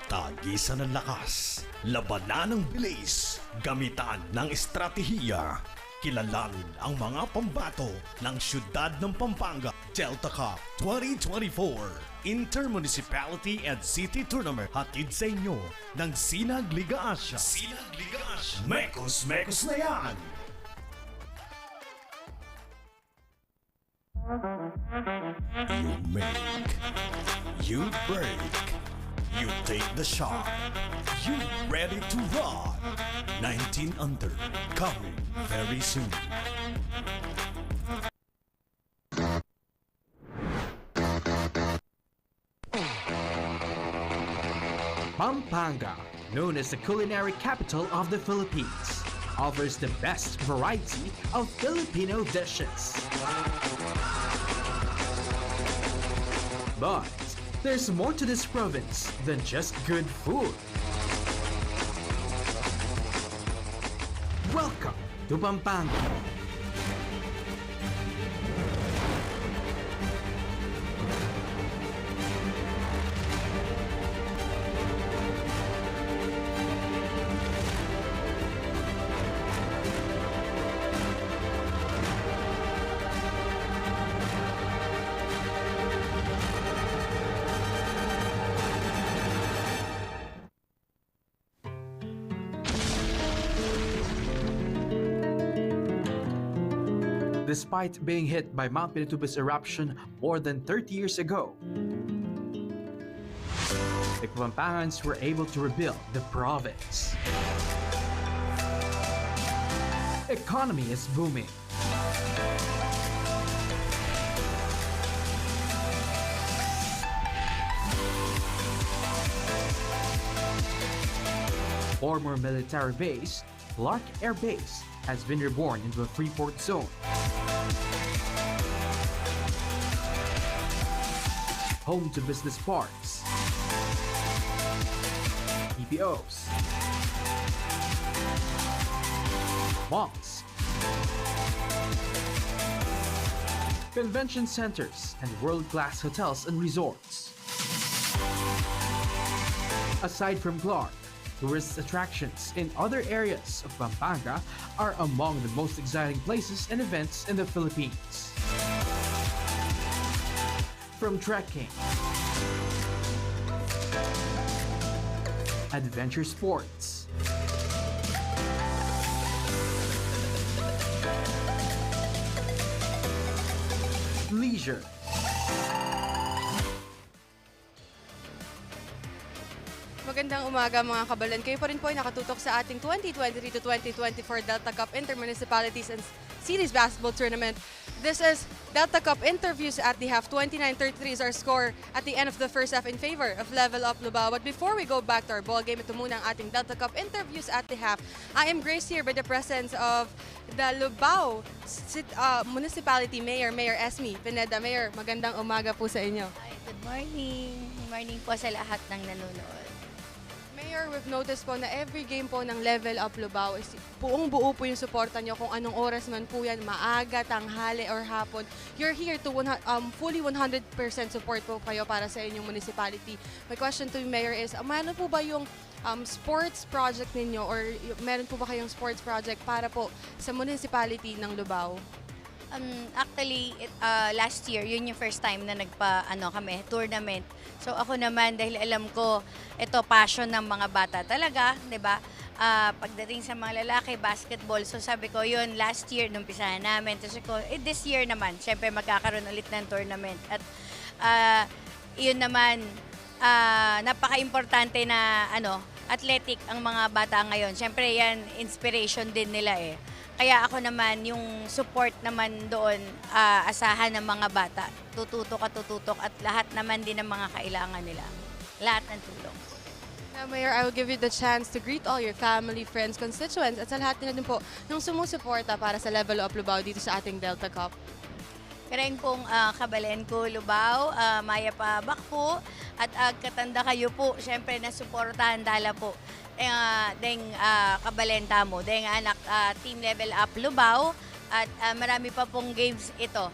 Tagisan ng lakas, labanan ng bilis, gamitan ng estratehiya. Kilalanin ang mga pambato ng siyudad ng Pampanga Delta Cup 2024 Intermunicipality and City Tournament. Hatid sa inyo ng Sinag Liga Asia. Sinag Liga Asia. Mekos na yan! You make, you break, you take the shot, you ready to run. 19 under, coming very soon. Pampanga, known as the culinary capital of the Philippines, offers the best variety of Filipino dishes. But there's more to this province than just good food. Welcome to Pampanga. Despite being hit by Mount Pinatubo's eruption more than 30 years ago, the Pampangans were able to rebuild the province. Economy is booming. Former military base, Clark Air Base, has been reborn into a Freeport zone. Home to business parks, EPOs, malls, convention centers, and world-class hotels and resorts. Aside from Clark, tourist attractions in other areas of Pampanga are among the most exciting places and events in the Philippines. From trekking, adventure sports, leisure, Magandang umaga mga kabalan. Kayo pa rin po ay nakatutok sa ating 2023 to 2024 Delta Cup Intermunicipalities and Cities Basketball Tournament. This is Delta Cup interviews at the half. 29-33 is our score at the end of the first half in favor of Level Up Lubao. But before we go back to our ball game, ito muna ang ating Delta Cup interviews at the half. I am graced here by the presence of the Lubao Municipality Mayor, Mayor Esme Pineda. Mayor, magandang umaga po sa inyo. Good morning. Good morning po sa lahat ng nanonood. Mayor, we've noticed po na every game po ng Level Up Lubao is buong buo po yung suporta nyo kung anong oras man po yan, maaga, tanghali, or hapon. You're here to fully 100% support po kayo para sa inyong municipality. My question to you, Mayor, is meron po ba yung sports project ninyo or meron po ba kayong sports project para po sa municipality ng Lubao? Actually, last year, yun yung first time na kami, tournament. So ako naman, dahil alam ko, ito passion ng mga bata talaga, di ba? Pagdating sa mga lalaki, basketball. So sabi ko, yun, last year, nung pisahan namin. Tapos ko, this year naman, syempre magkakaroon ulit ng tournament. At yun naman, napaka-importante na, athletic ang mga bata ngayon. Syempre yan, inspiration din nila eh. Kaya ako naman, yung support naman doon, asahan ng mga bata. Tututok at lahat naman din ng mga kailangan nila. Lahat ng tulong. Now, Mayor, I will give you the chance to greet all your family, friends, constituents at sa lahat nila din po ng sumusuporta para sa Level Up Lubao dito sa ating Delta Cup. Kareng pong kabalen ko, Lubao, Maya pa Bakpo, at katanda kayo po, syempre nasuportahan dala po. Kabalenta mo, anak Team Level Up Lubao, at marami pa pong games ito.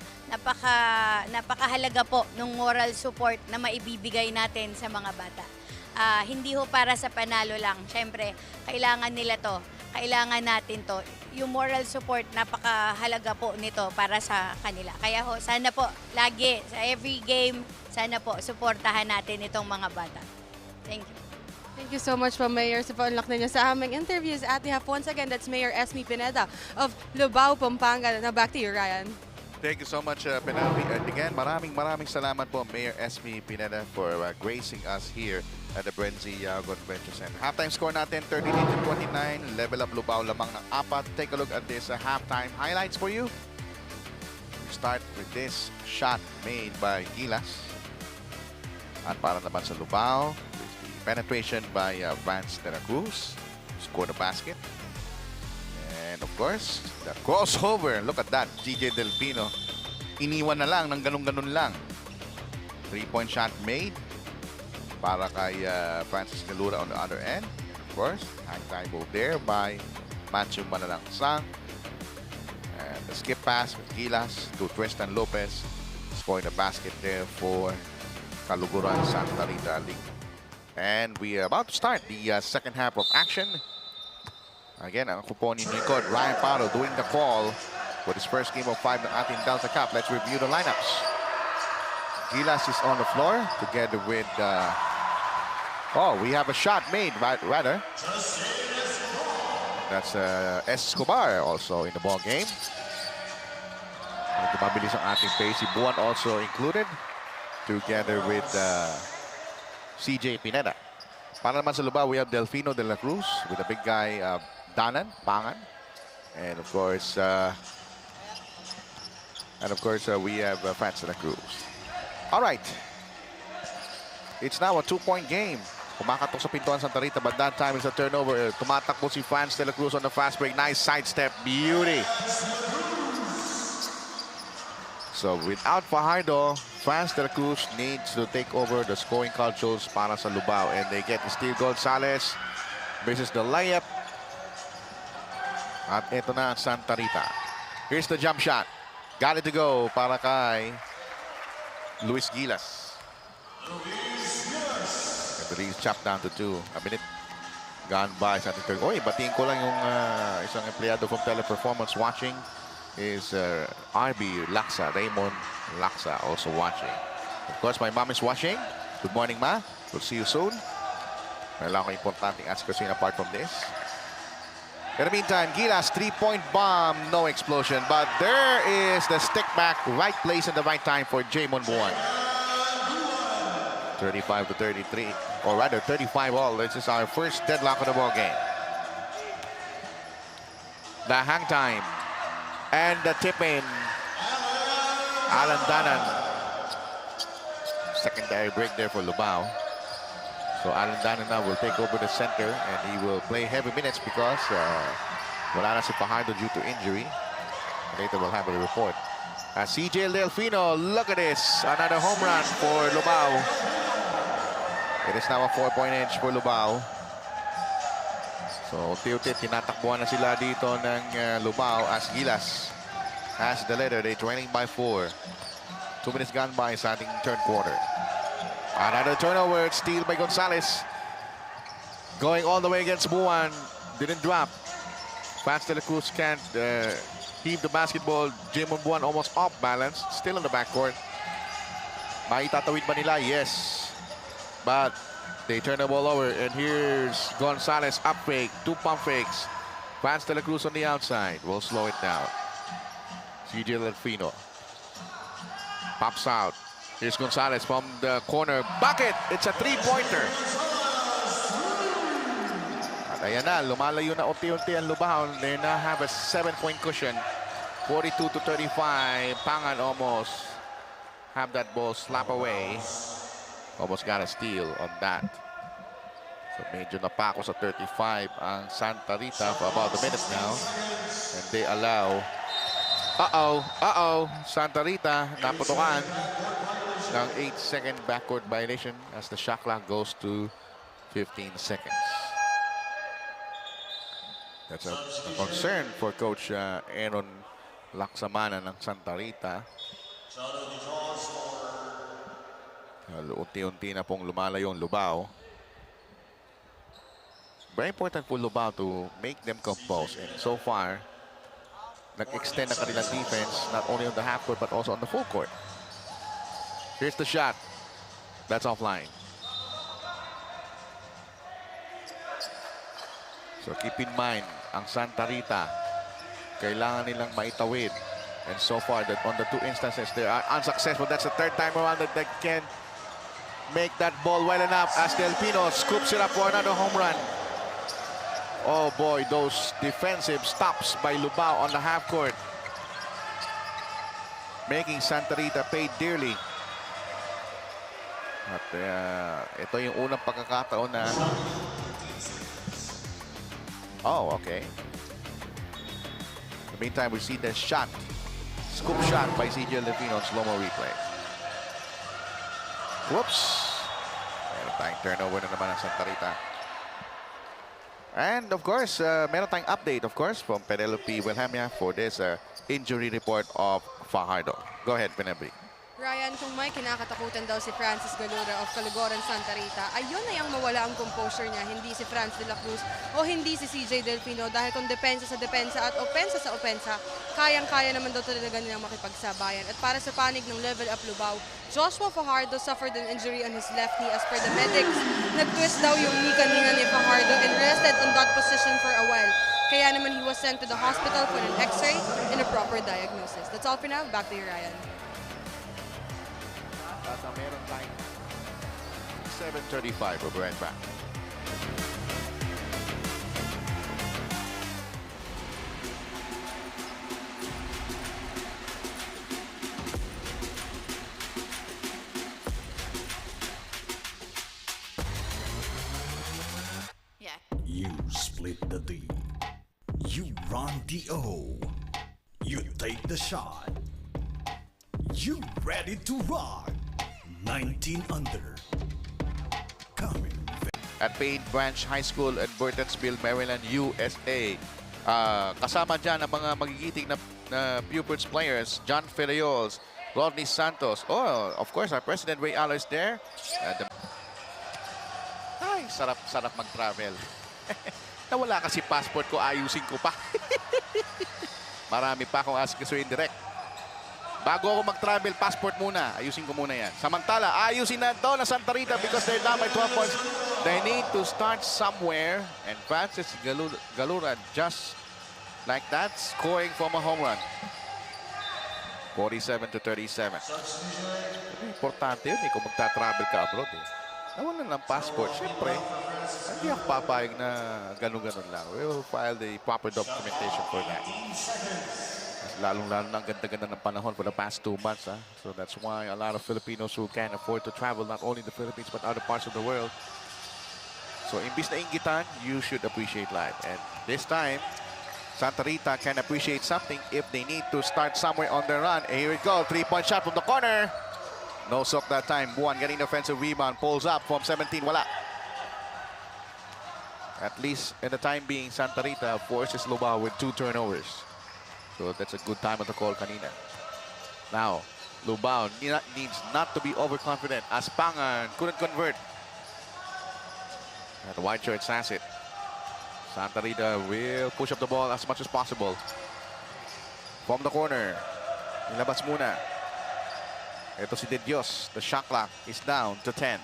Napakahalaga po ng moral support na maibibigay natin sa mga bata. Hindi ho para sa panalo lang, syempre kailangan nila to. Kailangan natin to. Yung moral support, napakahalaga po nito para sa kanila. Kaya ho, sana po, lagi, sa every game, sana po, suportahan natin itong mga bata. Thank you. Thank you so much po, Mayor, sa paunlak ninyo sa aming interviews. At we have once again, that's Mayor Esme Pineda of Lubao, Pampanga. Now back to you, Ryan. Thank you so much, Penavi. And again, maraming salamat po, Mayor Esme Pineda, for gracing us here at the Brenzy Convention Center. Halftime score natin, 38-29. Level Up Lubao lamang ng 4. Take a look at this halftime highlights for you. We start with this shot made by Gilas. At para naman sa Lubao, penetration by Vance de la Cruz. Score the basket. And of course, the crossover. Look at that. GJ Delfino. Iniwan na lang ng ganun-ganun lang. 3-point shot made para kay Francis Galura on the other end. Of course, hang time move there by Matthew Manalangsang. And the skip pass with Gilas to Tristan Lopez. Scoring the basket there for Kaluguran Santa Rita League. And we are about to start the second half of action. Again, ang kupon ni Nicod, Ryan Paro doing the call for his first game of 5 ng ating Delta Cup. Let's review the lineups. Gilas is on the floor together with... we have a shot made, rather. That's Escobar also in the ball game. Medyo mabilis ang ating pace. Si Buwan also included together with... CJ Pineda. Para naman sa Lubao, we have Delfino de la Cruz with the big guy Danan, Pangan. And of course, we have Franz de la Cruz. All right. It's now a 2-point game. Kumakatok sa pintuan Santa Rita, but that time is a turnover. Tumatakbo si Franz de la Cruz on the fast break. Nice sidestep. Beauty. So without Fajardo, Franz de la Cruz needs to take over the scoring controls para sa Lubao. And they get Steve Gonzalez versus the layup. At ito na ang Santa Rita. Here's the jump shot. Got it to go para kay Luis Gilas. And the lead chopped down to 2. A minute gone by sa ating third. Oy, batiin ko lang yung isang empleyado from Teleperformance watching. Is RB Laksa, Raymond Laksa also watching. Of course, my mom is watching. Good morning, Ma. We'll see you soon. Meron akong importanteng ask question apart from this. In the meantime, Gilas 3-point bomb, no explosion. But there is the stick back, right place at the right time for Jamon Buwan. 35-33, or rather 35 all. This is our first deadlock of the ball game. The hang time. And the tip-in, Alan Danan. Secondary break there for Lubao. So Alan Danan now will take over the center and he will play heavy minutes because wala na si Fajardo due to injury. Later we'll have a report. CJ Delfino, look at this. Another home run for Lubao. It is now a 4-point edge for Lubao. So, unti-unti, tinatakbuhan na sila dito ng Lubao as Gilas has the leader. They're trailing by 4. 2 minutes gone by sa ating third quarter. Another turnover, steal by Gonzalez. Going all the way against Buwan. Didn't drop. Vance de la Cruz can't heave the basketball. Jimon Buwan almost off balance. Still in the backcourt. Maitatawid ba nila? Yes. But they turn the ball over. And here's Gonzalez up fake. 2 pump fakes. Vance de la Cruz on the outside. We'll slow it down. CJ Delfino. Pops out. Here's Gonzalez from the corner. Bucket! It's a 3-pointer. At ayan na, lumalayo na unti-unti ang Lubao. They now have a 7-point cushion. 42-35. Pangan almost have that ball slap away. Almost got a steal on that. So medyo napako sa 35 ang Santa Rita for about a minute now. And they allow... Santa Rita naputukan ng 8-second backcourt violation as the shot clock goes to 15 seconds. That's a concern for Coach Aaron Laksamana ng Santa Rita. Unti-unti na pong lumalayo ang Lubao. Very important for Lubao to make them compose. And so far, nag-extend ang kanilang defense not only on the half court but also on the full court. Here's the shot. That's offline. So keep in mind, ang Santa Rita, kailangan nilang maitawid. And so far, that on the 2 instances, they are unsuccessful. That's the 3rd time around that they can make that ball well enough as Delfino scoops it up for another home run. Oh boy, those defensive stops by Lubao on the half court, making Santa Rita pay dearly. At ito yung unang pagkakataon na... Oh, okay. In the meantime, we see the shot. Scoop shot by CJ Delfino on slow-mo replay. Whoops. Meron tayong turnover na naman ang Santa Rita. And of course, meron tayong update, of course, from Penelope Wilhelmia for this injury report of Fajardo. Go ahead, Penelope. Ryan, kung may kinakatakutan daw si Francis Galura of Caligoran, Santa Rita, ayun na yung mawala ang composure niya. Hindi si Franz de la Cruz o hindi si CJ Delfino dahil kung depensa sa depensa at opensa sa opensa, kayang-kaya naman daw talaga nilang makipagsabayan. At para sa panig ng Level Up Lubao, Joshua Fajardo suffered an injury on his left knee as per the medics. Nag-twist daw yung knee kanina ni Fajardo and rested on that position for a while. Kaya naman he was sent to the hospital for an x-ray and a proper diagnosis. That's all for now. Back to you, Ryan. At meron tayong 7:35. We'll be right back. Yeah. You split the D. You run the O. You take the shot. You ready to rock. 19 under. Coming. At Payne Branch High School in Burtonsville, Maryland, USA. Kasama dyan ang mga magigiting na Pupils players, John Ferreols, Rodney Santos. Oh, of course, our President Ray Allo is there. Ay, sarap mag-travel. Nawala kasi passport ko, ayusin ko pa. Marami pa akong asikasuhin direct. Bago ako mag-travel, passport muna. Ayusin ko muna yan. Samantala, ayusin na ito na Santa Rita because they're down by 12 points. They need to start somewhere. And Francis Galura just like that, scoring from a home run. 47-37. Importante yun kung magta-travel ka abroad. Nawalan ng passport. Siyempre, hindi ako papayag na ganun-ganun lang. We will file the proper documentation for that. Lalong-lalo na ang ganda-ganda ng panahon for the past 2 months. So that's why a lot of Filipinos who can't afford to travel not only the Philippines but other parts of the world. So imbis na inggitan, you should appreciate life. And this time, Santa Rita can appreciate something if they need to start somewhere on their run. And here we go, three-point shot from the corner. No soak that time. Buwan getting the offensive rebound, pulls up from 17, wala. At least in the time being, Santa Rita forces Lubao with 2 turnovers. So that's a good time of the call kanina. Now, Lubao needs not to be overconfident. Aspangan couldn't convert. And the white shirts has it. Santa Rita will push up the ball as much as possible. From the corner, nilabas muna. Ito si De Dios. The shot clock is down to 10.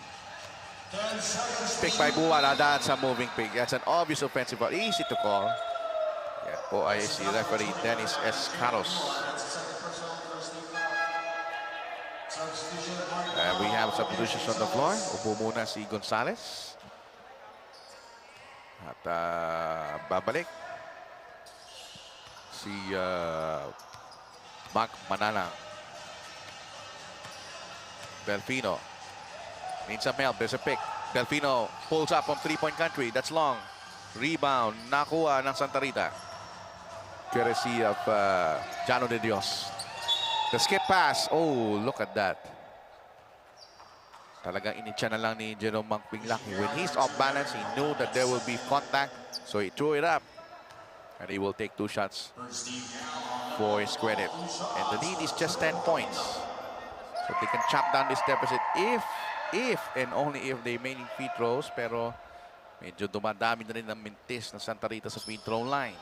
Pick by Buwan, dadaan sa moving pick. That's an obvious offensive foul. Easy to call. Yan po ay si referee Dennis Escaros. And we have substitutions on the floor. Upo muna si Gonzalez. At babalik si Mac Manalang. Delfino needs some help. There's a pick. Delfino pulls up from three-point country. That's long. Rebound. Nakuha ng Santa Rita. Courtesy of Jano De Dios. The skip pass. Oh, look at that. Talagang initya na lang ni Jerome Mangpinglaki. When he's off balance, he knew that there will be contact. So he threw it up. And he will take 2 shots for his credit. And the lead is just 10 points. So they can chop down this deficit if and only if they make free throws. Pero medyo dumadami na rin ang mintis ng Santa Rita sa free throw line.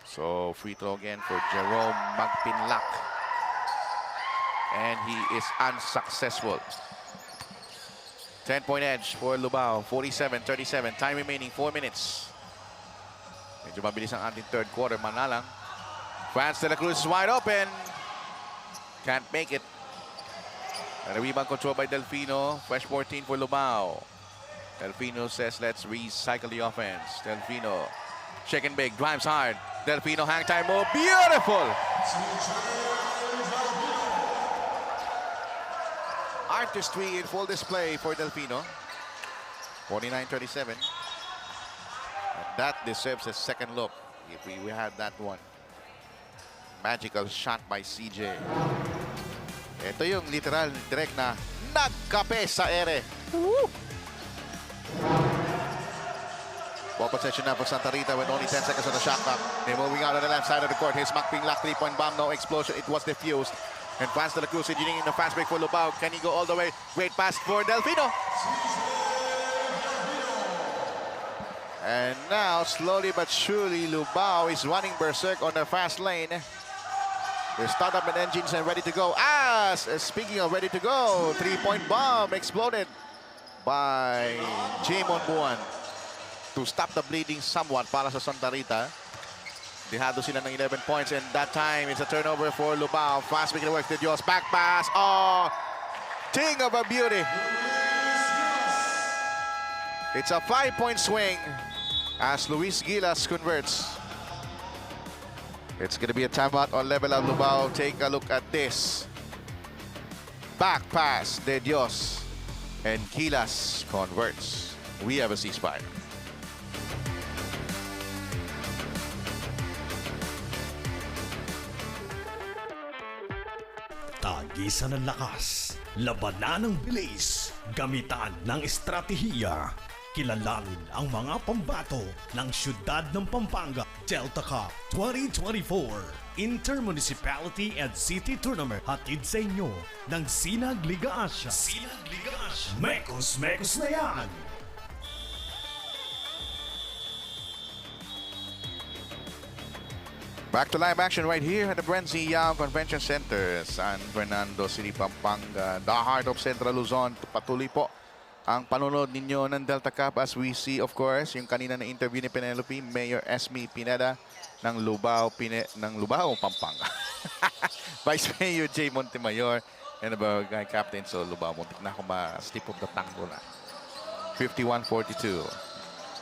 So free throw again for Jerome Magpinlac. And he is unsuccessful. 10-point edge for Lubao. 47-37. Time remaining 4 minutes. Medyo mabilis ang ating third quarter. Manalang. Franz de la Cruz is wide open. Can't make it. And a rebound control by Delfino. Fresh 14 for Lubao. Delfino says, let's recycle the offense. Delfino, shake and bake, drives hard. Delfino, hang time move. Beautiful! Artistry in full display for Delfino. 49-37. And that deserves a second look. If we had that one. Magical shot by CJ. Ito yung literal direct na nagkape sa ere. Ball possession now for Santa Rita with only 10 seconds on the shot clock. They're moving out on the left side of the court. Here's Magpinlac, 3-point bomb, no explosion. It was defused. And Franz de la Cruz engineering in the fast break for Lubao. Can he go all the way? Great pass for Delfino. And now, slowly but surely, Lubao is running berserk on the fast lane. They start up with engines and ready to go. Speaking of ready to go, 3-point bomb exploded by Jamon Buwan to stop the bleeding somewhat para sa Santa Rita. Dehado sila ng 11 points and that time it's a turnover for Lubao. Fast making it work. De Dios back pass. Oh, thing of a beauty. It's a 5-point swing as Luis Gilas converts. It's going to be a timeout on level of Lubao. Take a look at this. Back pass, De Dios. And Gilas converts. We have a ceasefire. Tagisan ng lakas, labanan ng bilis, gamitan ng estratehiya. Kilalanin ang mga pambato ng siyudad ng Pampanga. Delta Cup 2024 Intermunicipality and City Tournament. Hatid sa inyo ng Sinag Liga Asya. Sinag Liga Asya. Mekos na yan! Back to live action right here at the Brenzy Yao Convention Center, San Fernando City, Pampanga. The heart of Central Luzon. Patuloy po ang panunod ninyo ng Delta Cup as we see, of course, yung kanina na interview ni Penelope, Mayor Esme Pineda ng Lubao, Pampanga. Vice Mayor J. Montemayor and the Barangay Captain so Lubao. Muntik na ako ma-stip of the tango na. 51-42.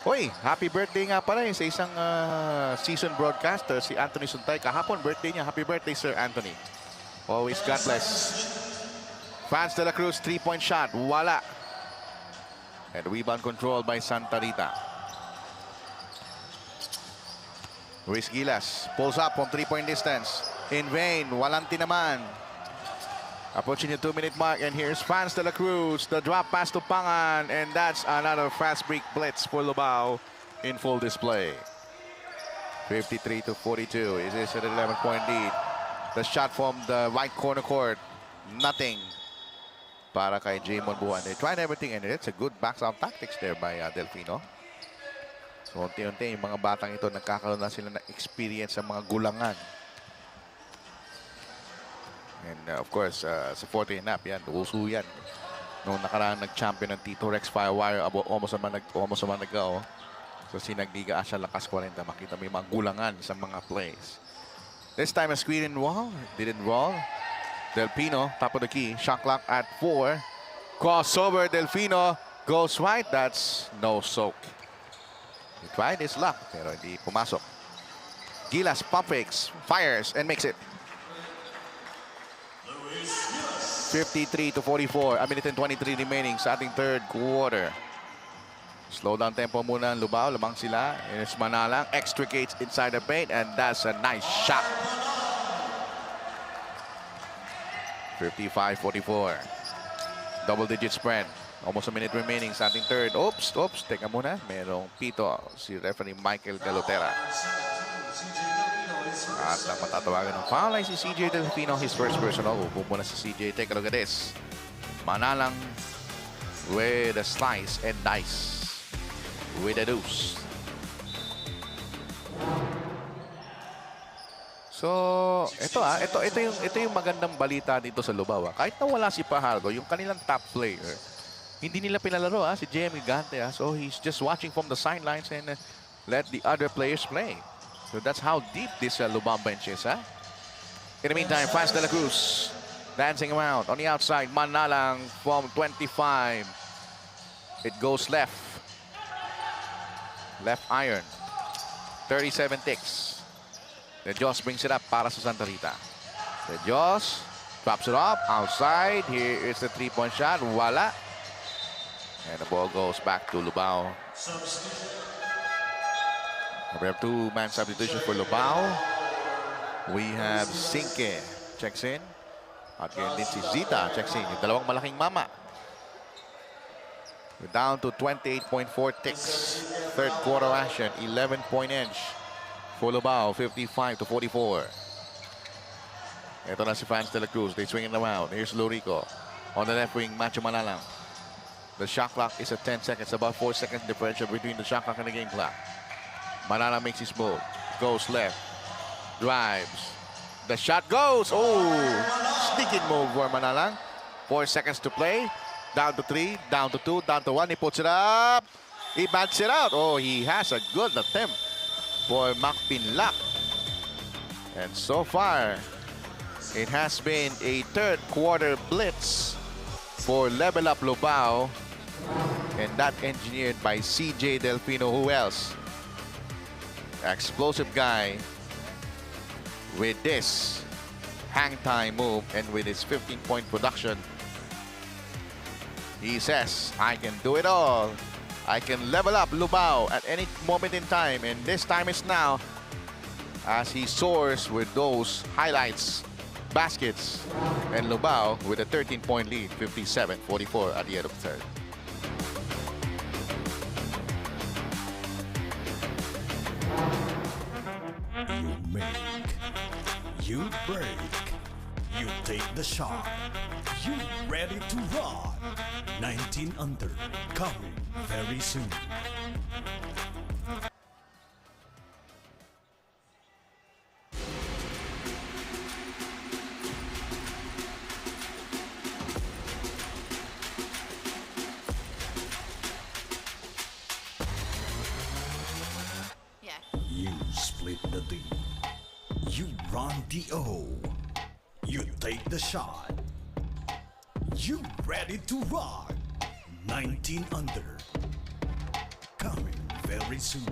Hoy, happy birthday nga pala sa isang season broadcaster, si Anthony Suntay. Kahapon, birthday niya. Happy birthday, Sir Anthony. Always God bless. Franz de la Cruz, 3-point shot. Wala. And rebound control by Santa Rita. Luis Gilas pulls up from 3-point distance. In vain, walang tinaman. Approaching the 2-minute mark, and here's Franz de la Cruz. The drop pass to Pangan, and that's another fast break blitz for Lubao in full display. 53-42. Is this an 11-point lead? The shot from the right corner court, nothing. Para kay Jamon Buwan. They tried everything, and it's a good backdown tactics there by Delfino. So, unti-unti, yung mga batang ito, nagkakaroon na sila ng experience sa mga gulangan. And of course, sa 40 and up, yan, uso yan. Noong nakaraan nag-champion ng Tito Rex Firewire, almost a month ago. So, sinagliga siya lakas 40. Makita mo yung mga gulangan sa mga plays. This time, a screen and wall. Didn't roll. Delfino, top of the key. Shot clock at 4. Crossover, Delfino goes right. That's no soak. He tried his luck, pero hindi pumasok. Gilas pump fakes, fires, and makes it. 53-44. A minute and 23 remaining sa ating third quarter. Slow down tempo muna ang Lubao. Lamang sila. It's Manalang. Extricates inside the paint, and that's a nice shot. 55-44. Double-digit spread. Almost a minute remaining sa ating third. Oops. Teka muna. Merong pito si referee Michael Galotera. At ang matatawagan ng foul ay si CJ Delfino, his first personal. Upo muna si CJ. Take a look at this. Manalang with a slice and dice. With a deuce. So, ito yung magandang balita dito sa Lubao. Kahit na wala si Pajardo, yung kanilang top player, hindi nila pinalaro si Jamie Gante. So, he's just watching from the sidelines and let the other players play. So, that's how deep this Lubao bench is. In the meantime, Franz de la Cruz dancing around on the outside. Manalang from 25. It goes left. Left iron. 37 ticks. De Dios brings it up para sa Santa Rita. De Dios drops it up outside. Here is the 3-point shot. Wala. And the ball goes back to Lubao. We have 2-man substitution for Lubao. We have Sinke checks in. At ganyan din si Zita checks in. Yung dalawang malaking mama. We're down to 28.4 ticks. Third quarter action, 11-point edge for Lubao, 55-44. Ito na si Franz de la Cruz. They swing it around. Here's Lorico. On the left wing, Macho Manalang. The shot clock is at 10 seconds. About 4 seconds differential between the shot clock and the game clock. Manalang makes his move. Goes left. Drives. The shot goes. Oh, sneaking move for Manalang. 4 seconds to play. Down to 3, down to 2, down to 1. He puts it up. He bats it out. Oh, he has a good attempt for Mac Pinlac. And so far, it has been a third quarter blitz for Level Up Lubao. And that engineered by CJ Delfino. Who else? Explosive guy with this hang time move and with his 15-point production. He says, I can do it all. I can level up Lubao at any moment in time. And this time is now as he soars with those highlights, baskets. And Lubao with a 13-point lead, 57-44 at the end of the third. You make, you break, you take the shot, you ready to rock. 19 under, coming very soon. Yeah. You split the D. You run the O. You take the shot. You ready to rock? 19 under. Coming very soon.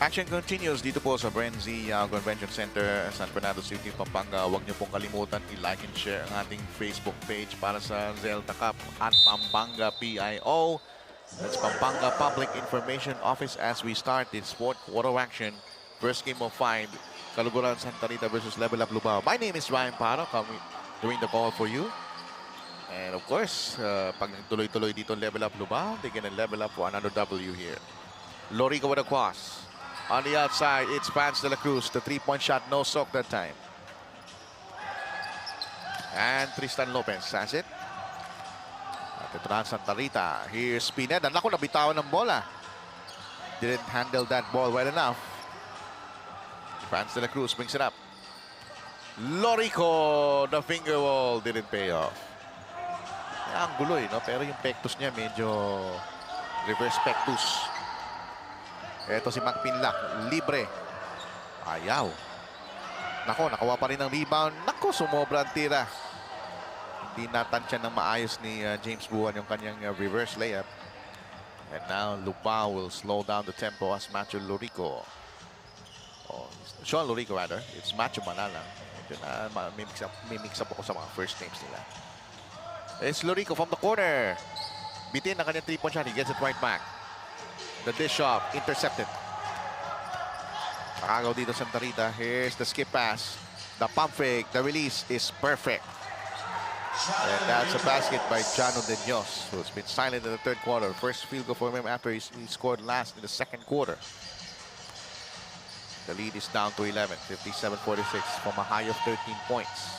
Action continues dito po sa Brenzy Convention Center, San Fernando City, Pampanga. Huwag niyo pong kalimutan i-like and share ang ating Facebook page para sa Zelta Cup at Pampanga PIO. That's Pampanga Public Information Office as we start this fourth quarter action. First game of 5, Kaluguran Santa Rita versus Level Up Lubao. My name is Ryan Paro, doing the call for you. And of course, pag nagtuloy-tuloy dito Level Up Lubao, they're gonna level up for another W here. Lorico with a cross. On the outside, it's Vance de la Cruz. The three-point shot, no soak that time. And Tristan Lopez has it. At ito na Santa Rita. Here's Pineda. Naku, nabitawan ng bola. Didn't handle that ball well enough. Vance de la Cruz brings it up. Lorico, the finger wall didn't pay off. Ang gulo no? Pero yung pectus niya medyo reverse pectus. Ito si Macpinlac, libre. Ayaw. Nako, nakawa pa rin ng rebound. Nako, sumobra ang tira. Hindi natansya ng maayos ni James Buwan yung kanyang reverse layup. And now Lubao will slow down the tempo as Macho Lorico. Oh, Sean Lorico rather. It's Macho Manalang. May mix up ako sa mga first names nila. It's Lorico from the corner. Bitin ang kanyang 3-point shot. He gets it right back. The dish off, intercepted. Nakagaw dito Santa Rita. Here's the skip pass. The pump fake, the release is perfect. And that's a basket by Jano De Dios, who's been silent in the third quarter. First field goal for him after he scored last in the second quarter. The lead is down to 11, 57-46 from a high of 13 points.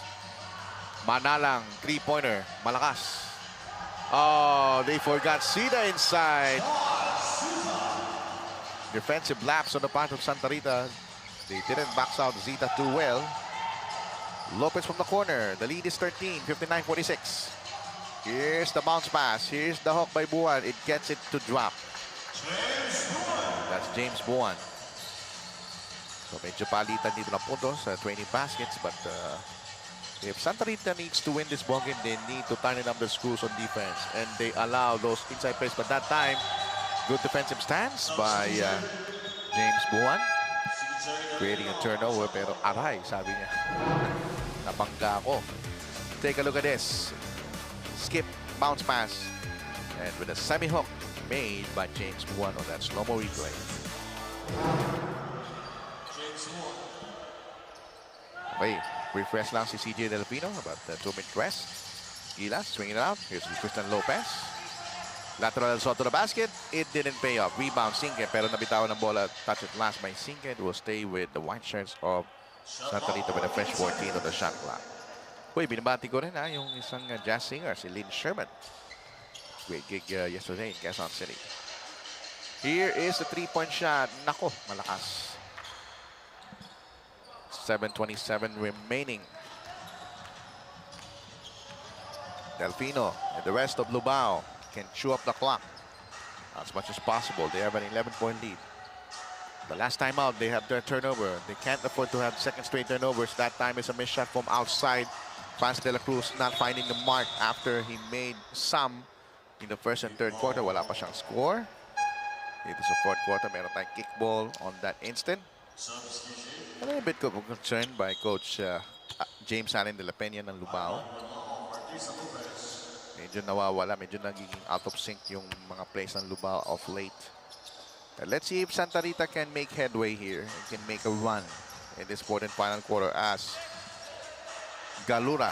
Manalang, three-pointer, malakas. Oh, they forgot Sida inside. Defensive lapse on the part of Santa Rita. They didn't box out Zita too well. Lopez from the corner. The lead is 13, 59-46. Here's the bounce pass. Here's the hook by Buwan. It gets it to drop. That's James Buwan. So medyo palitan dito ng puntos, 20 baskets. But if Santa Rita needs to win this ball game, they need to tighten up the screws on defense. And they allow those inside plays. But that time, good defensive stance by James Buwan. Creating a turnover, pero aray, sabi niya. Nabangga ako. Take a look at this. Skip, bounce pass. And with a semi-hook made by James Buwan on that slow-mo replay. Okay, refresh lang si CJ Delfino about the 2-minute rest. Gilas, swinging it out. Here's Tristan Lopez. Lateral shot to the basket. It didn't pay off. Rebound, Sinke. Pero nabitawan ng bola. Touch it last by Sinke. It will stay with the white shirts of Santa Rita with a fresh 14 on the shot clock. Uy, binabati ko rin yung isang jazz singer, si Lynn Sherman. Great gig yesterday in Quezon City. Here is the three-point shot. Nako, malakas. 7:27 remaining. Delfino and the rest of Lubao can chew up the clock as much as possible. They have an 11-point lead. The last time out, they have their turnover. They can't afford to have second straight turnovers. That time is a missed shot from outside. Vance de la Cruz not finding the mark after he made some in the first and third quarter. Wala pa siyang score. Dito sa fourth quarter, meron tayong kickball on that instant. A little bit concerned by Coach James Allen de la Peña ng Lubao. Medyo nawawala, medyo nagiging out of sync yung mga plays ng Lubao of late. Let's see if Santa Rita can make headway here and can make a run in this fourth and final quarter as Galura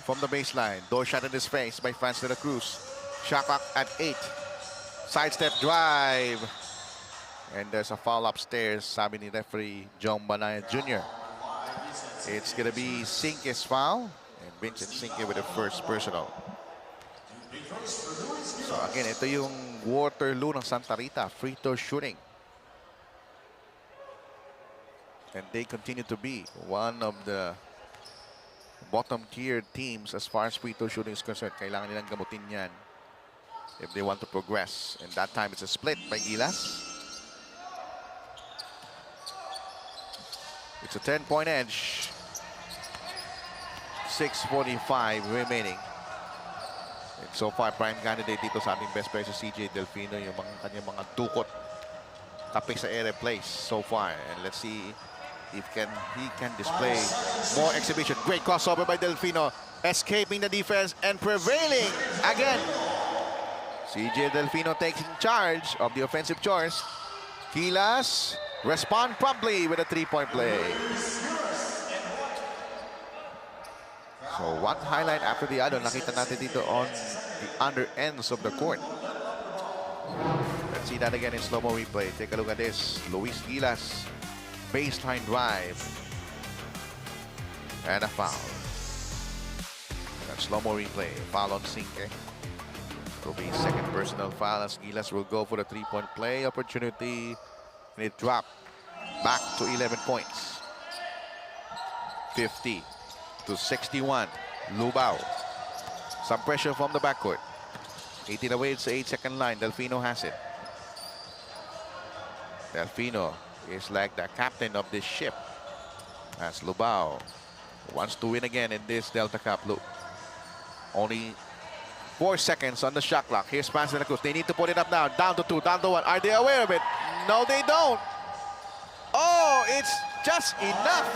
from the baseline. Door shot in his face by Vance de la Cruz. Shot clock at 8. Sidestep drive. And there's a foul upstairs, sabi ni referee John Banaya Jr. It's gonna be Sinke's foul. And Vincent Sinke with the first personal. So again, ito yung Waterloo ng Santa Rita, free throw shooting. And they continue to be one of the bottom tier teams as far as free throw shooting is concerned. Kailangan nilang gamutin yan if they want to progress. And that time it's a split by Gilas. It's a 10-point edge. 6:45 remaining. And so far, prime candidate dito sa ating best player si CJ Delfino, yung kanyang mga dukot. kape sa ere place so far. And let's see if he can display more exhibition. Great crossover by Delfino, escaping the defense and prevailing again. CJ Delfino taking charge of the offensive chores. Gilas respond promptly with a three-point play. So one highlight after the other nakita natin dito on the under ends of the court. Let's see that again in slow-mo replay. Take a look at this. Luis Gilas, baseline drive. And a foul. That slow-mo replay. Foul on Sinke. Will be second personal foul as Gilas will go for the three-point play opportunity. And it dropped back to 11 points. 50 to 61. Lubao. Some pressure from the backcourt. 18 away, it's the 8-second line. Delfino has it. Delfino is like the captain of this ship. As Lubao wants to win again in this Delta Cup. Look, only 4 seconds on the shot clock. Here's Pans de la Cruz. They need to put it up now. Down to 2, down to 1. Are they aware of it? No, they don't. Oh, it's just enough.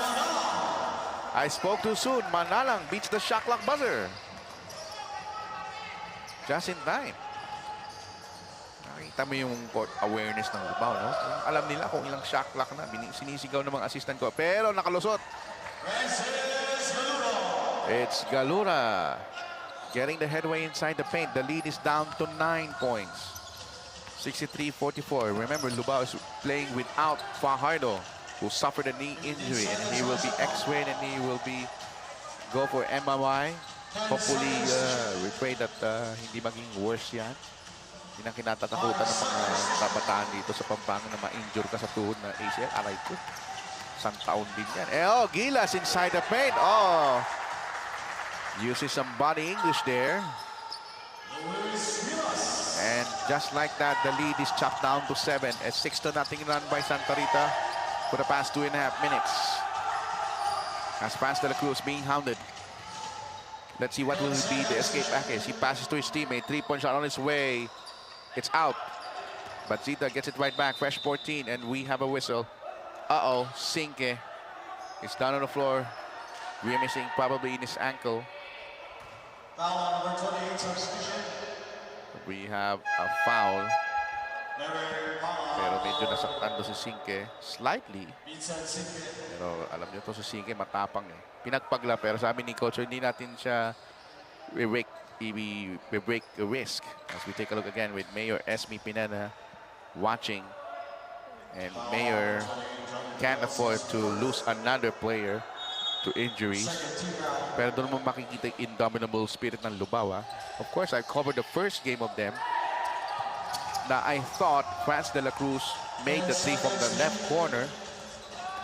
I spoke too soon. Manalang beats the shot clock buzzer. Just in time. Nakita mo yung court awareness ng Lubao, no? Alam nila kung ilang shot clock na. Sinisigaw ng mga assistant ko. Pero nakalusot. It's Galura getting the headway inside the paint. The lead is down to 9 points. 63-44. Remember, Lubao is playing without Fajardo, who suffered a knee injury, and he will be X-rayed and he will be go for MRI. Hopefully, we pray that hindi maging worse yan. Hindi na kinatatakutan ng mga kabataan dito sa Pampanga na ma-injure ka sa tuhod na ACL. Aray ko. Isang taon din yan. Oh, Gilas inside the paint. Oh, uses some body English there. And just like that, the lead is chopped down to 7. A 6-0 run by Santa Rita for the past 2.5 minutes. As Pans de la Cruz being hounded. Let's see what will be the escape package. He passes to his teammate. 3-point shot on his way. It's out. But Zita gets it right back. Fresh 14, and we have a whistle. Uh-oh, Sinke is down on the floor. Missing probably in his ankle. We have a foul. Pero medyo nasaktan do si Sinke slightly. Pero alam niyo to si Sinke matapang eh. Pinagpagla pero sabi ni coach hindi natin siya we break the risk. As we take a look again with Mayor Esme Pineda watching. And Mayor can't afford to lose another player to injuries. Pero doon mo makikita yung indomitable spirit ng Lubao. Of course, I covered the first game of them. Na I thought Franz de la Cruz made the three from the left corner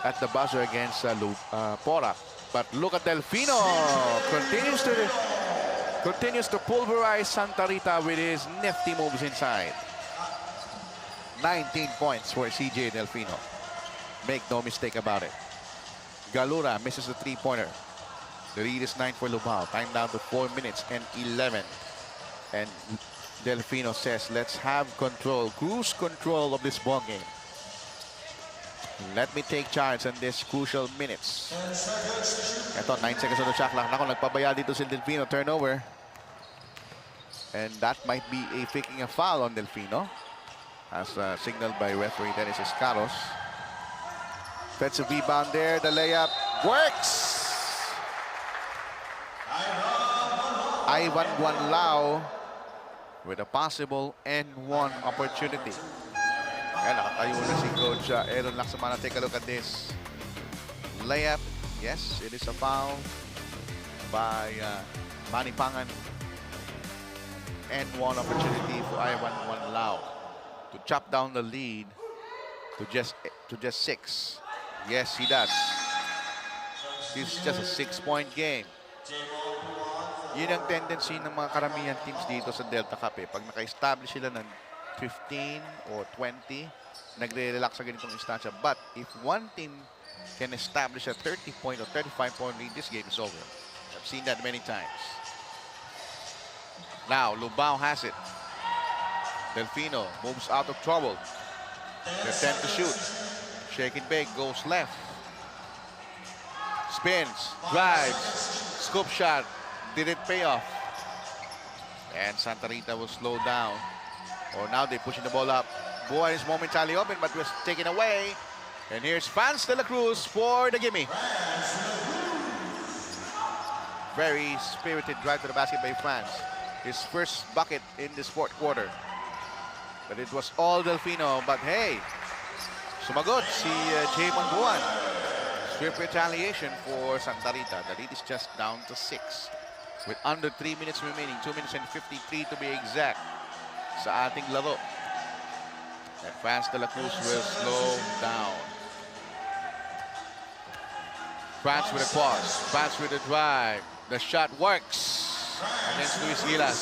at the buzzer against Porac. But look at Delfino. Continues to pulverize Santa Rita with his nifty moves inside. 19 points for CJ Delfino. Make no mistake about it. Galura misses the three-pointer. The lead is 9 for Lubao. Time down to 4 minutes and 11. And Delfino says, let's have control, cruise control of this ball game. Let me take charge on this crucial minutes. Ito, 9 seconds on the shot clock. Nako, nagpabaya dito si Delfino. Turnover. And that might be faking a foul on Delfino. As signaled by referee Dennis Escaros. Offensive rebound there. The layup works. Ivan Guanlao with a possible N1 opportunity. Kaya nakatayo na si Coach Aaron Laksamana. Take a look at this. Layup. Yes, it is a foul by Manny Pangan. N1 opportunity for Ivan Guanlao to chop down the lead to just 6. Yes, he does. This is just a 6-point game. Yun ang tendency ng mga karamihan teams dito sa Delta Cup eh. Pag naka-establish sila ng 15 or 20, nagre-relax sa ganitong instansya. But if one team can establish a 30-point or 35-point lead, this game is over. I've seen that many times. Now, Lubao has it. Delfino moves out of trouble. They're 10 to shoot. Shake and bake goes left. Spins, drives, scoop shot. Didn't pay off. And Santa Rita will slow down. Or now they're pushing the ball up. Buwan is momentarily open but was taken away. And here's Franz de la Cruz for the gimme. Very spirited drive to the basket by Franz. His first bucket in this fourth quarter. But it was all Delfino. But hey, sumagot si Jamon Buwan. Swift retaliation for Santa Rita. The lead is just down to 6. With under 3 minutes remaining. 2 minutes and 53 to be exact. Sa ating laro. And Franz de la Cruz will slow down. Franz with a pause. Franz with a drive. The shot works against Luis Gilas.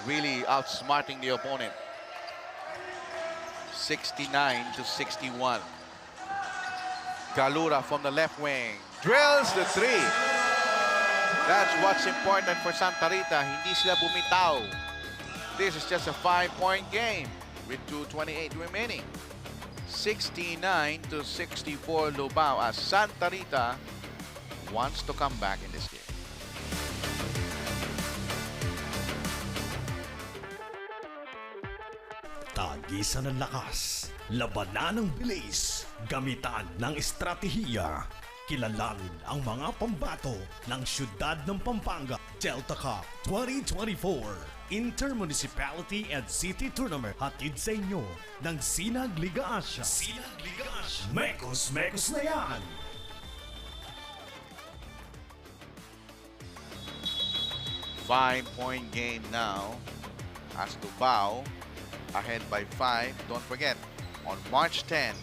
Really outsmarting the opponent. 69 to 61. Galura from the left wing. Drills the 3. That's what's important for Santa Rita. Hindi sila bumitaw. This is just a 5-point game with 2:28 remaining. 69 to 64 Lubao as Santa Rita wants to come back in this game. Tagisan ng lakas, labanan ng bilis, gamitan ng estratehiya. Kilalanin ang mga pambato ng siyudad ng Pampanga. Delta Cup 2024 Intermunicipality and City Tournament. Hatid sa inyo ng Sinag Liga Asia. Sinag Liga Asia. Mekos na yan! Five-point game now as Lubao ahead by 5. Don't forget, on March 10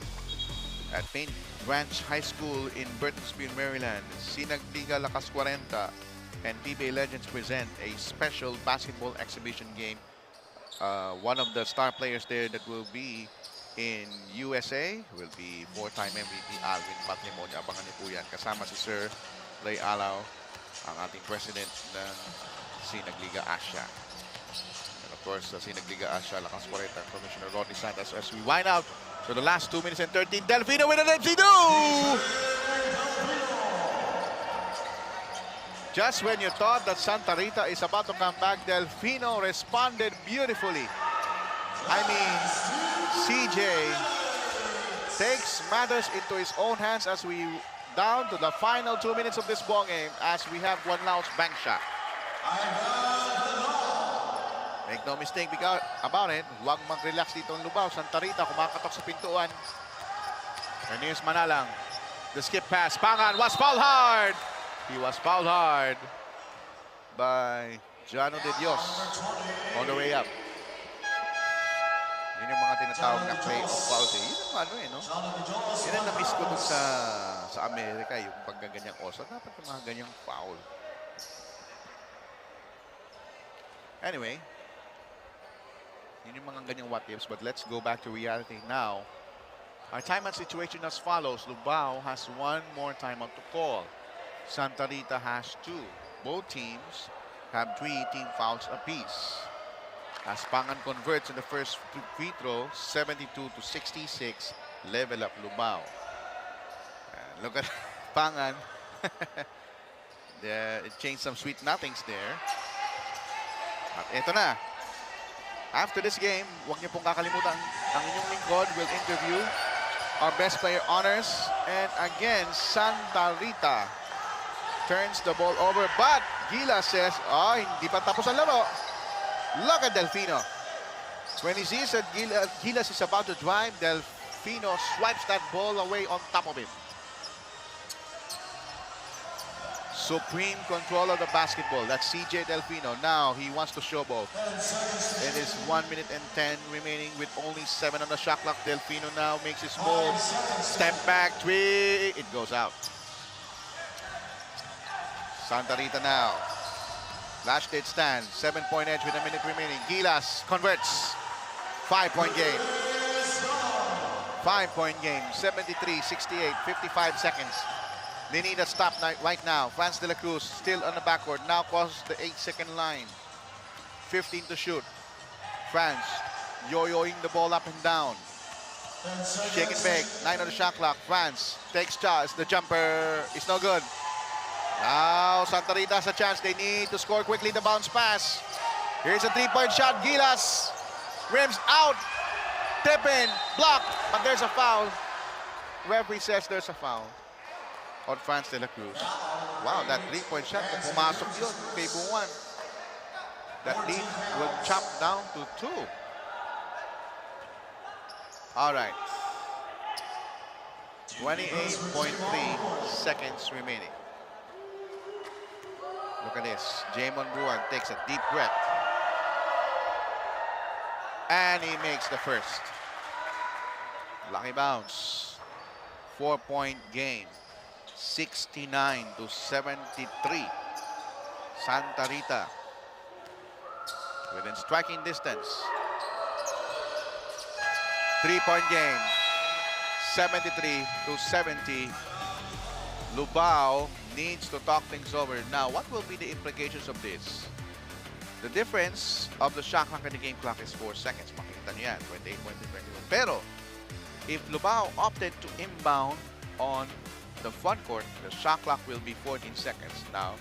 at Paint Branch High School in Burtonsville, Maryland, Sinag Liga Lakas 40 and PBA Legends present a special basketball exhibition game. One of the star players there that will be in USA will be 4-time MVP Alvin Patrimonio. Abangan niyo po yan. Kasama si Sir Ray Alao, ang ating president ng Sinag Liga Asia. And of course, Sinag Liga Asia, Lakas 40, Commissioner Rodney Santos as we wind out for the last 2 minutes and 13. Delfino with an MC2! Just when you thought that Santa Rita is about to come back, Delfino responded beautifully. I mean, CJ takes matters into his own hands as we down to the final 2 minutes of this ball game as we have one last bank shot. Make no mistake about it. Huwag mag-relax dito ang Lubao. Santa Rita kumakatok sa pintuan. And here's Manalang. The skip pass. Pangan was fouled hard. He was fouled hard by Jano de Dios on the way up. Yun yung mga tinatawag na play of foul. Yun yung ano no? Yun ang na-miss ko dun sa Amerika, yung pagkaganyang oso. Dapat yung mga ganyang foul. Anyway, yun yung mga ganyang what ifs, but let's go back to reality now. Our timeout situation as follows. Lubao has one more timeout to call. Santa Rita has 2. Both teams have 3 team fouls apiece. As Pangan converts in the first free throw, 72 to 66, level up Lubao. And look at Pangan. It changed some sweet nothings there. At eto na. After this game, huwag niyo pong kakalimutan, ang inyong lingkod will interview our best player honors. And again, Santa Rita turns the ball over, but Gila says, hindi pa tapos ang laro. Look at Delfino. When he sees that Gilas is about to drive, Delfino swipes that ball away on top of him. Supreme control of the basketball. That's CJ Delfino. Now he wants to showboat. It is 1 minute and 10 remaining with only 7 on the shot clock. Delfino now makes his move. Step back, 3. It goes out. Santa Rita now. Last date stand. 7-point edge with a minute remaining. Gilas converts. 5-point game. 5-point game. 73, 68, 55 seconds. They need a stop right now. Franz de la Cruz still on the backcourt. Now crosses the 8-second line. 15 to shoot. Franz yo-yoing the ball up and down. Shake and bake. 9 on the shot clock. France takes charge. The jumper is no good. Now, Santa Rita has a chance. They need to score quickly the bounce pass. Here's a three-point shot. Gilas rims out. Tip in. Block. But there's a foul. Referee says there's a foul on France de la Cruz. Wow, that three-point shot. Kung pumasok yun kay Buwan, that lead will chop down to 2. All right. 28.3 seconds remaining. Look at this. Jamon Buwan takes a deep breath. And he makes the first. Lucky bounce. 4-point game. 69-73. Santa Rita within striking distance. 3-point game. 73-70. Lubao needs to talk things over. Now, what will be the implications of this? The difference of the shot clock and the game clock is 4 seconds. Makikita nyo yan, 28.21. Pero, if Lubao opted to inbound on the front court, the shot clock will be 14 seconds. Now,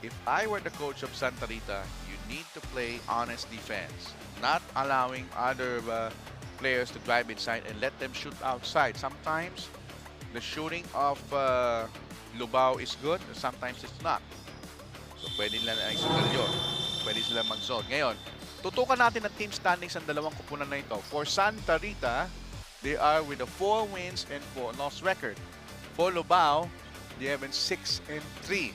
if I were the coach of Santa Rita, you need to play honest defense. Not allowing other players to drive inside and let them shoot outside. Sometimes, the shooting of Lubao is good, sometimes it's not. So, pwede nila na isugal yun. Pwede sila mag-zone. Ngayon, tutukan natin ang team standings ng dalawang kupunan na ito. For Santa Rita, they are with a 4 wins and 4 loss record. For Lubao, they have been 6-3.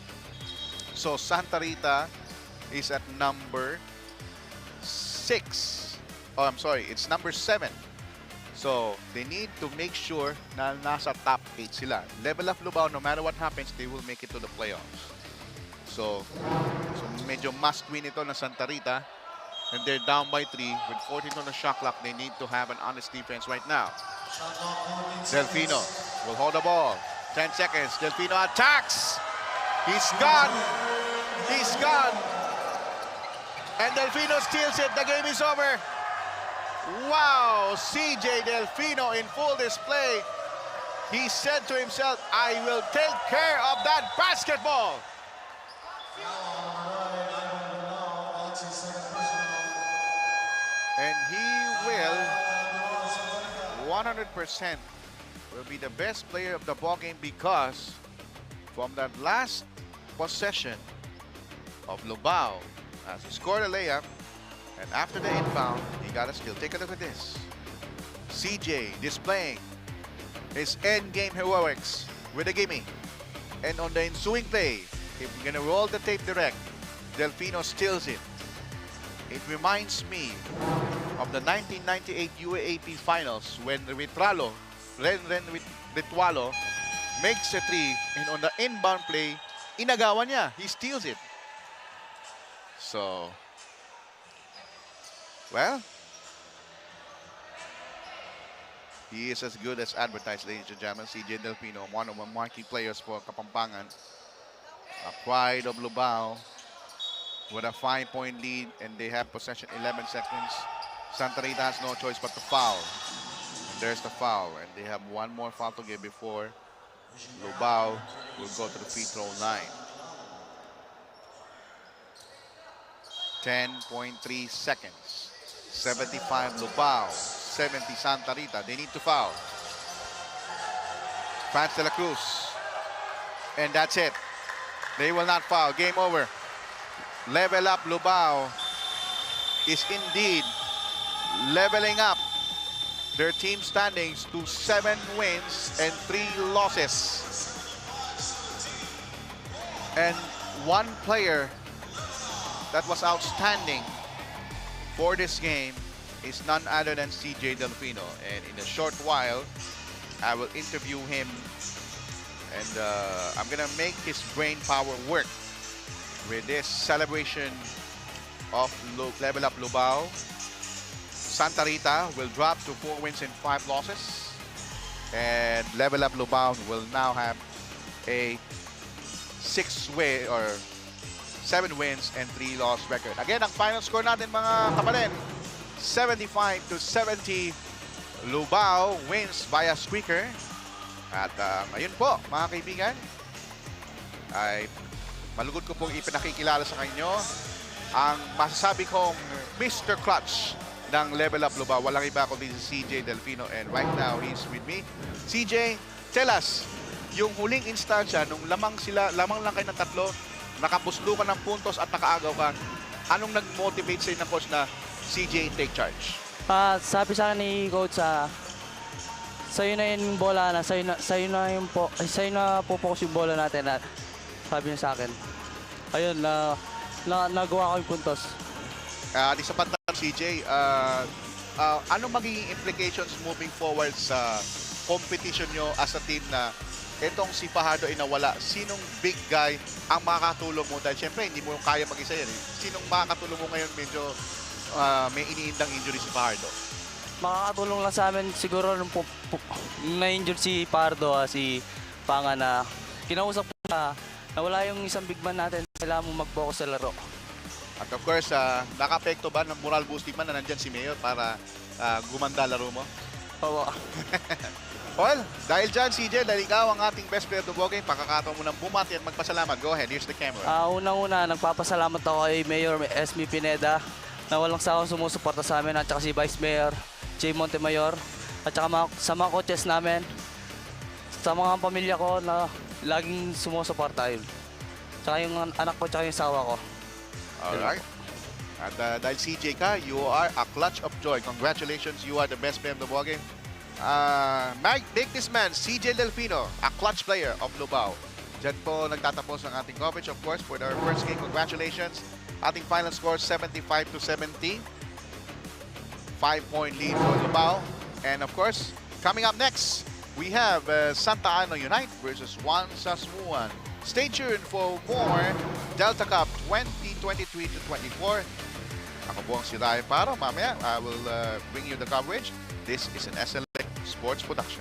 So, Santa Rita is at number 6. Oh, I'm sorry, it's number 7. So, they need to make sure na nasa top 8 sila. Level up Lubao, no matter what happens, they will make it to the playoffs. So medyo must-win ito na Santa Rita. And they're down by 3 with 14 on the shot clock. They need to have an honest defense right now. Delfino will hold the ball. 10 seconds. Delfino attacks. He's gone. He's gone. And Delfino steals it. The game is over. Wow, CJ Delfino in full display. He said to himself, I will take care of that basketball. And he will 100% will be the best player of the ball game because from that last possession of Lubao, as he scored a layup, and after the inbound, he got a steal. Take a look at this. CJ displaying his end-game heroics with a gimme. And on the ensuing play, if we're gonna roll the tape direct, Delfino steals it. It reminds me of the 1998 UAAP Finals when Ritualo makes a 3, and on the inbound play, inagawan niya. He steals it. So, well, he is as good as advertised, ladies and gentlemen. CJ Delfino, one of the marquee players for Kapampangan. A pride of Lubao with a 5-point lead, and they have possession 11 seconds. Santa Rita has no choice but to foul. And there's the foul, and they have one more foul to give before Lubao will go to the free throw line. 10.3 seconds. 75 Lubao, 70 Santa Rita. They need to foul. France de la Cruz. And that's it. They will not foul. Game over. Level up Lubao is indeed leveling up their team standings to 7 wins and 3 losses. And one player that was outstanding for this game is none other than CJ Delfino. And in a short while, I will interview him, and I'm gonna make his brain power work with this celebration of Level Up Lubao. Santa Rita will drop to 4 wins and 5 losses. And Level Up Lubao will now have a 7 wins and 3 loss record. Again, ang final score natin mga kapatid, 75-70. Lubao wins via squeaker. At ngayon po, mga kaibigan, ay malugod ko pong ipinakikilala sa kanyo ang masasabi kong Mr. Clutch ng Level Up Lubao. Walang iba kundi si CJ Delfino, and right now he's with me. CJ, tell us, yung huling instansya, nung lamang lang kayo ng tatlo, nakapuslo ka ng puntos at nakaagaw ka, anong nag-motivate sa'yo ng coach na CJ take charge? Sabi sa akin ni coach, sa'yo na yung bola na, sa'yo na pupokus yung bola natin. Sabi niya sa akin. Ayun, nagawa ko yung puntos. Di sa pantan, CJ, ano magiging implications moving forward sa competition nyo as a team na itong si Fajardo ay nawala? Sinong big guy ang makakatulong mo? Dahil syempre, hindi mo kaya mag-isa yan. Sinong makakatulong mo ngayon medyo may iniindang injury si Fajardo? Makakatulong lang sa amin siguro nung na-injured si Pardo, si Panga, na kinausap ko na wala yung isang big man natin, kailangan mo mag-focus sa laro. At of course, naka-apekto ba ng moral boosting man na nandyan si Mayor para gumanda laro mo? Oo. Well, dahil dyan, CJ, dahil ikaw ang ating best player of the ball game, pakakataon mo ng bumati at magpasalamat. Go ahead, here's the camera. Unang-una, nagpapasalamat ako kay Mayor Esme Pineda na walang sawang sumusuporta sa amin, at saka si Vice Mayor Jay Montemayor, at saka sa mga coaches namin, sa mga pamilya ko na laging sumusuporta yun. Tsaka yung anak ko, tsaka yung sawa ko. Alright. At dahil CJ ka, you are a clutch of joy. Congratulations, you are the best player of the ballgame. Make this man, CJ Delfino, a clutch player of Lubao. Diyan po nagtatapos ang ating coverage, of course, for our first game. Congratulations. Ating final score, 75-70. 5-point lead for Lubao. And of course, coming up next, we have Santa Ana Unite versus Juan Sasmuan. Stay tuned for more Delta Cup 2023-24. Ako po ang si Ryan Paro. Mamaya, I will bring you the coverage. This is an SLA Sports Production.